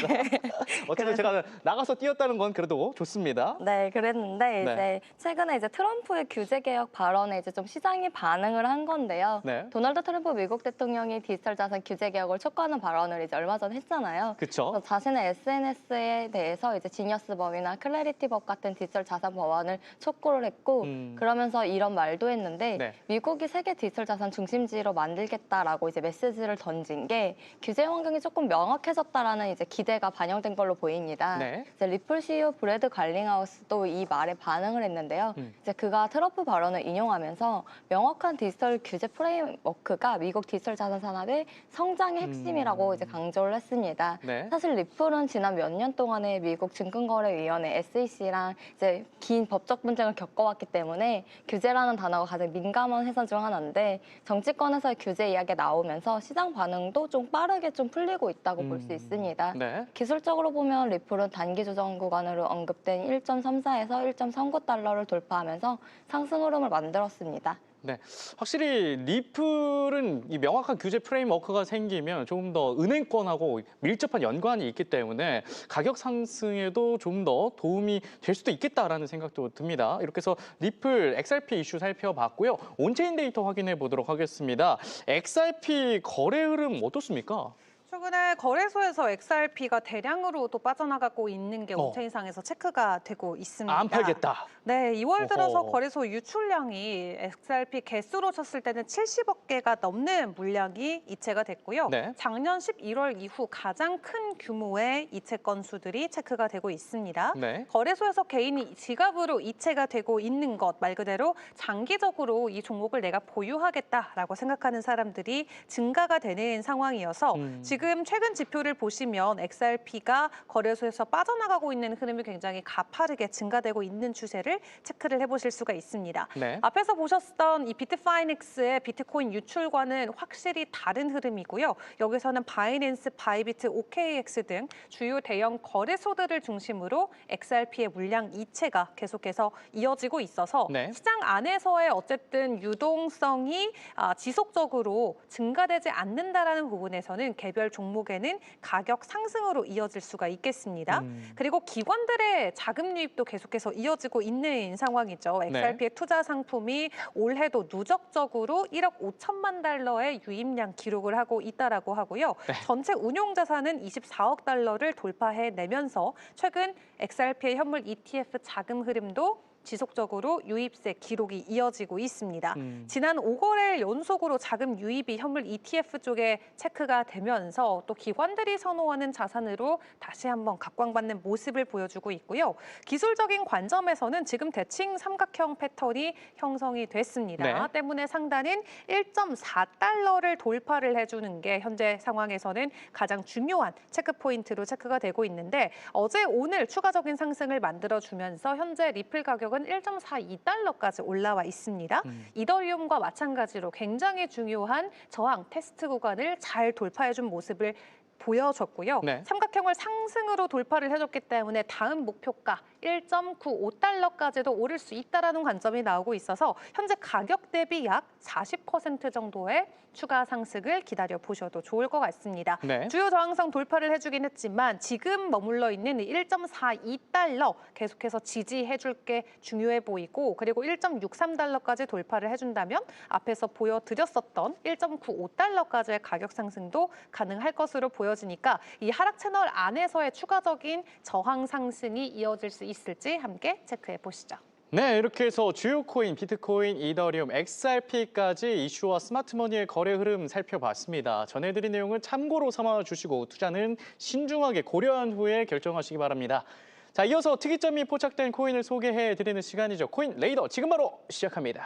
어쨌든 제가 나가서 뛰었다는 건 그래도 좋습니다. 네, 그랬는데 이제 네. 최근에 이제 트럼프의 규제 개혁 발언에 이제 좀 시장이 반응을 한 건데요. 네. 도널드 트럼프 미국 대통령이 디지털 자산 규제 개혁을 촉구하는 발언을 이제 얼마 전에 했잖아요. 그렇죠. 자신의 SNS에 대해서 이제 지니어스 법이나 클래리티 법 같은 디지털 자산 법안을 촉구를 했고 그러면서 이런 말도 했는데 네. 미국이 세계 디지털 자산 중심지로 만들겠다라고 이제 메시지를 던진 게 규제 환경이 조금 명확해졌다라는 이제 기대가 반영된 걸로 보입니다. 네. 이제 리플 CEO 브래드 갈링하우스도 이 말에 반응을 했는데요. 이제 그가 트럼프 발언을 인용하면서 명확한 디지털 규제 프레임워크가 미국 디지털 자산 산업의 성장의 핵심이라고 이제 강조를 했습니다. 네. 사실 리플은 지난 몇 년 동안에 미국 증권거래위원회 SEC랑 이제 긴 법적 분쟁을 겪어왔기 때문에 규제라는 단어가 가장 민감한 회사 중 하나인데 정치권에서의 규제 이야기가 나오면서 시장 반응도 좀 빠르게 좀 풀리고 있다고 볼 수 있습니다. 네. 기술적으로 보면 리플은 단기 조정 구간으로 언급된 1.34에서 1.39달러를 돌파하면서 상승 흐름을 만들었습니다. 네, 확실히 리플은 이 명확한 규제 프레임워크가 생기면 조금 더 은행권하고 밀접한 연관이 있기 때문에 가격 상승에도 좀 더 도움이 될 수도 있겠다라는 생각도 듭니다. 이렇게 해서 리플 XRP 이슈 살펴봤고요. 온체인 데이터 확인해 보도록 하겠습니다. XRP 거래 흐름 어떻습니까? 최근에 거래소에서 XRP가 대량으로 또 빠져나가고 있는 게 온체인상에서 체크가 되고 있습니다. 안 팔겠다. 네, 2월 들어서 어허. 거래소 유출량이 XRP 개수로 쳤을 때는 70억 개가 넘는 물량이 이체가 됐고요. 네. 작년 11월 이후 가장 큰 규모의 이체 건수들이 체크가 되고 있습니다. 네. 거래소에서 개인이 지갑으로 이체가 되고 있는 것 말 그대로 장기적으로 이 종목을 내가 보유하겠다라고 생각하는 사람들이 증가가 되는 상황이어서 지금 최근 지표를 보시면 XRP가 거래소에서 빠져나가고 있는 흐름이 굉장히 가파르게 증가되고 있는 추세를 체크를 해보실 수가 있습니다. 네. 앞에서 보셨던 이 비트파이닉스의 비트코인 유출과는 확실히 다른 흐름이고요. 여기서는 바이낸스, 바이비트, OKX 등 주요 대형 거래소들을 중심으로 XRP의 물량 이체가 계속해서 이어지고 있어서 네. 시장 안에서의 어쨌든 유동성이 지속적으로 증가되지 않는다라는 부분에서는 개별 종목에는 가격 상승으로 이어질 수가 있겠습니다. 그리고 기관들의 자금 유입도 계속해서 이어지고 있는 상황이죠. XRP의 투자 상품이 올해도 누적적으로 1억 5천만 달러의 유입량 기록을 하고 있다라고 하고요. 네. 전체 운용 자산은 24억 달러를 돌파해내면서 최근 XRP의 현물 ETF 자금 흐름도 지속적으로 유입세 기록이 이어지고 있습니다. 지난 5거래일 연속으로 자금 유입이 현물 ETF 쪽에 체크가 되면서 또 기관들이 선호하는 자산으로 다시 한번 각광받는 모습을 보여주고 있고요. 기술적인 관점에서는 지금 대칭 삼각형 패턴이 형성이 됐습니다. 네. 때문에 상단은 1.4달러를 돌파를 해주는 게 현재 상황에서는 가장 중요한 체크 포인트로 체크가 되고 있는데 어제 오늘 추가적인 상승을 만들어주면서 현재 리플 가격 1.42달러까지 올라와 있습니다. 이더리움과 마찬가지로 굉장히 중요한 저항 테스트 구간을 잘 돌파해준 모습을 보여줬고요. 네. 삼각형을 상승으로 돌파를 해줬기 때문에 다음 목표가 1.95달러까지도 오를 수 있다는 관점이 나오고 있어서 현재 가격 대비 약 40% 정도의 추가 상승을 기다려 보셔도 좋을 것 같습니다. 네. 주요 저항선 돌파를 해주긴 했지만 지금 머물러 있는 1.42달러 계속해서 지지해줄 게 중요해 보이고 그리고 1.63달러까지 돌파를 해준다면 앞에서 보여드렸었던 1.95달러까지의 가격 상승도 가능할 것으로 보여지니까 이 하락 채널 안에서의 추가적인 저항 상승이 이어질 수 있을지 함께 체크해 보시죠. 네, 이렇게 해서 주요 코인, 비트코인, 이더리움, XRP까지 이슈와 스마트머니의 거래 흐름 살펴봤습니다. 전해드린 내용은 참고로 삼아주시고 투자는 신중하게 고려한 후에 결정하시기 바랍니다. 자, 이어서 특이점이 포착된 코인을 소개해드리는 시간이죠. 코인 레이더 지금 바로 시작합니다.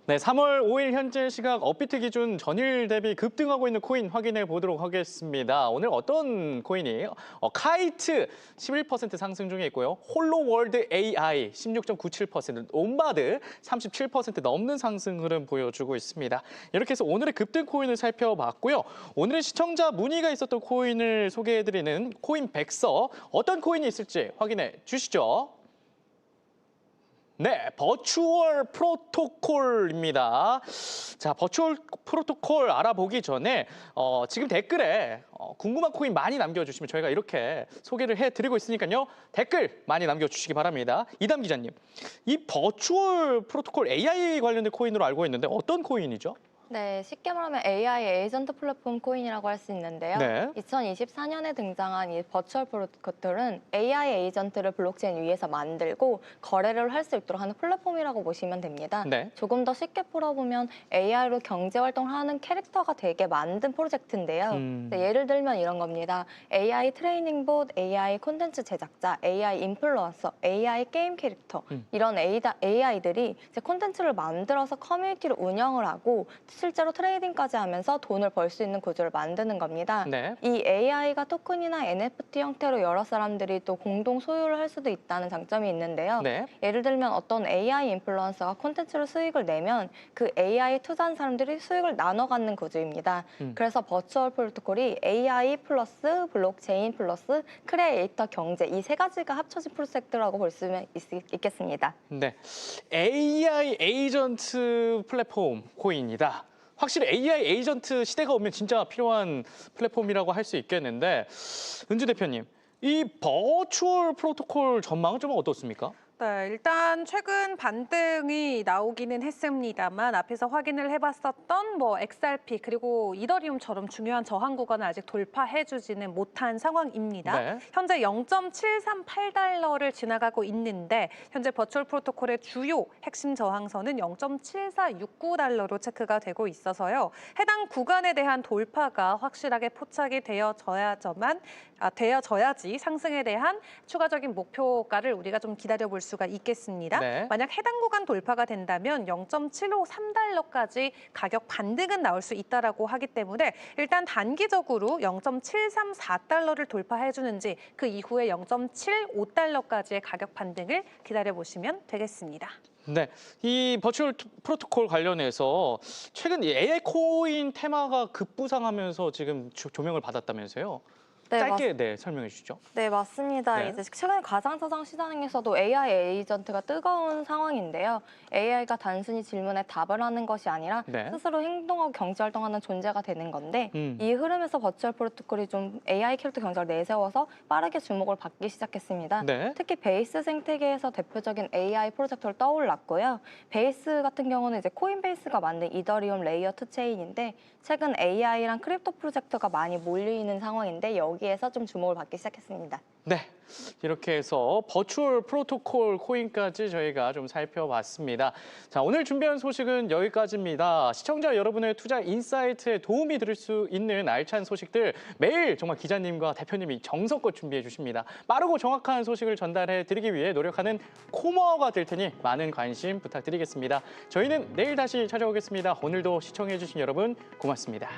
네, 3월 5일 현재 시각 업비트 기준 전일 대비 급등하고 있는 코인 확인해 보도록 하겠습니다. 오늘 어떤 코인이 카이트 11% 상승 중에 있고요. 홀로월드 AI 16.97%, 옴바드 37% 넘는 상승 흐름 보여주고 있습니다. 이렇게 해서 오늘의 급등 코인을 살펴봤고요. 오늘의 시청자 문의가 있었던 코인을 소개해드리는 코인 백서 어떤 코인이 있을지 확인해 주시죠. 네, 버추얼 프로토콜입니다. 자, 버추얼 프로토콜 알아보기 전에 지금 댓글에 궁금한 코인 많이 남겨주시면 저희가 이렇게 소개를 해드리고 있으니까요. 댓글 많이 남겨주시기 바랍니다. 이담 기자님, 이 버추얼 프로토콜 AI 관련된 코인으로 알고 있는데 어떤 코인이죠? 네, 쉽게 말하면 AI 에이전트 플랫폼 코인이라고 할 수 있는데요. 네. 2024년에 등장한 이 버추얼 프로토콜은 AI 에이전트를 블록체인 위에서 만들고 거래를 할 수 있도록 하는 플랫폼이라고 보시면 됩니다. 네. 조금 더 쉽게 풀어보면 AI로 경제 활동을 하는 캐릭터가 되게 만든 프로젝트인데요. 네, 예를 들면 이런 겁니다. AI 트레이닝 봇, AI 콘텐츠 제작자, AI 인플루언서, AI 게임 캐릭터 이런 AI들이 이제 콘텐츠를 만들어서 커뮤니티를 운영을 하고 실제로 트레이딩까지 하면서 돈을 벌 수 있는 구조를 만드는 겁니다. 네. 이 AI가 토큰이나 NFT 형태로 여러 사람들이 또 공동 소유를 할 수도 있다는 장점이 있는데요. 네. 예를 들면 어떤 AI 인플루언서가 콘텐츠로 수익을 내면 그 AI 투자한 사람들이 수익을 나눠 갖는 구조입니다. 그래서 버추얼 프로토콜이 AI 플러스 블록체인 플러스 크리에이터 경제 이 세 가지가 합쳐진 프로젝트라고 볼 수 있겠습니다. 네. AI 에이전트 플랫폼 코인이다. 확실히 AI 에이전트 시대가 오면 진짜 필요한 플랫폼이라고 할 수 있겠는데 은주 대표님, 이 버추얼 프로토콜 전망은 좀 어떻습니까? 네, 일단 최근 반등이 나오기는 했습니다만 앞에서 확인을 해봤었던 뭐 XRP 그리고 이더리움처럼 중요한 저항 구간을 아직 돌파해주지는 못한 상황입니다. 네. 현재 0.738달러를 지나가고 있는데 현재 버추얼 프로토콜의 주요 핵심 저항선은 0.7469달러로 체크가 되고 있어서요. 해당 구간에 대한 돌파가 확실하게 포착이 되어져야지 상승에 대한 추가적인 목표가를 우리가 좀 기다려볼 수가 있겠습니다. 네. 만약 해당 구간 돌파가 된다면 0.753달러까지 가격 반등은 나올 수 있다라고 하기 때문에 일단 단기적으로 0.734달러를 돌파해 주는지 그 이후에 0.75달러까지의 가격 반등을 기다려 보시면 되겠습니다. 네, 이 버추얼 프로토콜 관련해서 최근 이 AI 코인 테마가 급부상하면서 지금 조명을 받았다면서요? 네, 짧게 설명해 주시죠. 네, 맞습니다. 네. 이제 최근 가상자산 시장에서도 AI 에이전트가 뜨거운 상황인데요. AI가 단순히 질문에 답을 하는 것이 아니라 네. 스스로 행동하고 경제활동하는 존재가 되는 건데 음. 이 흐름에서 버추얼 프로토콜이 좀 AI 캐릭터 경제를 내세워서 빠르게 주목을 받기 시작했습니다. 네. 특히 베이스 생태계에서 대표적인 AI 프로젝트를 떠올랐고요. 베이스 같은 경우는 이제 코인베이스가 만든 이더리움 레이어 2 체인인데 최근 AI랑 크립토 프로젝트가 많이 몰리는 상황인데 여기에서 좀 주목을 받기 시작했습니다. 네, 이렇게 해서 버추얼 프로토콜 코인까지 저희가 좀 살펴봤습니다. 자, 오늘 준비한 소식은 여기까지입니다. 시청자 여러분의 투자 인사이트에 도움이 될 수 있는 알찬 소식들 매일 정말 기자님과 대표님이 정성껏 준비해 주십니다. 빠르고 정확한 소식을 전달해 드리기 위해 노력하는 코모어가 될 테니 많은 관심 부탁드리겠습니다. 저희는 내일 다시 찾아오겠습니다. 오늘도 시청해 주신 여러분 고맙습니다.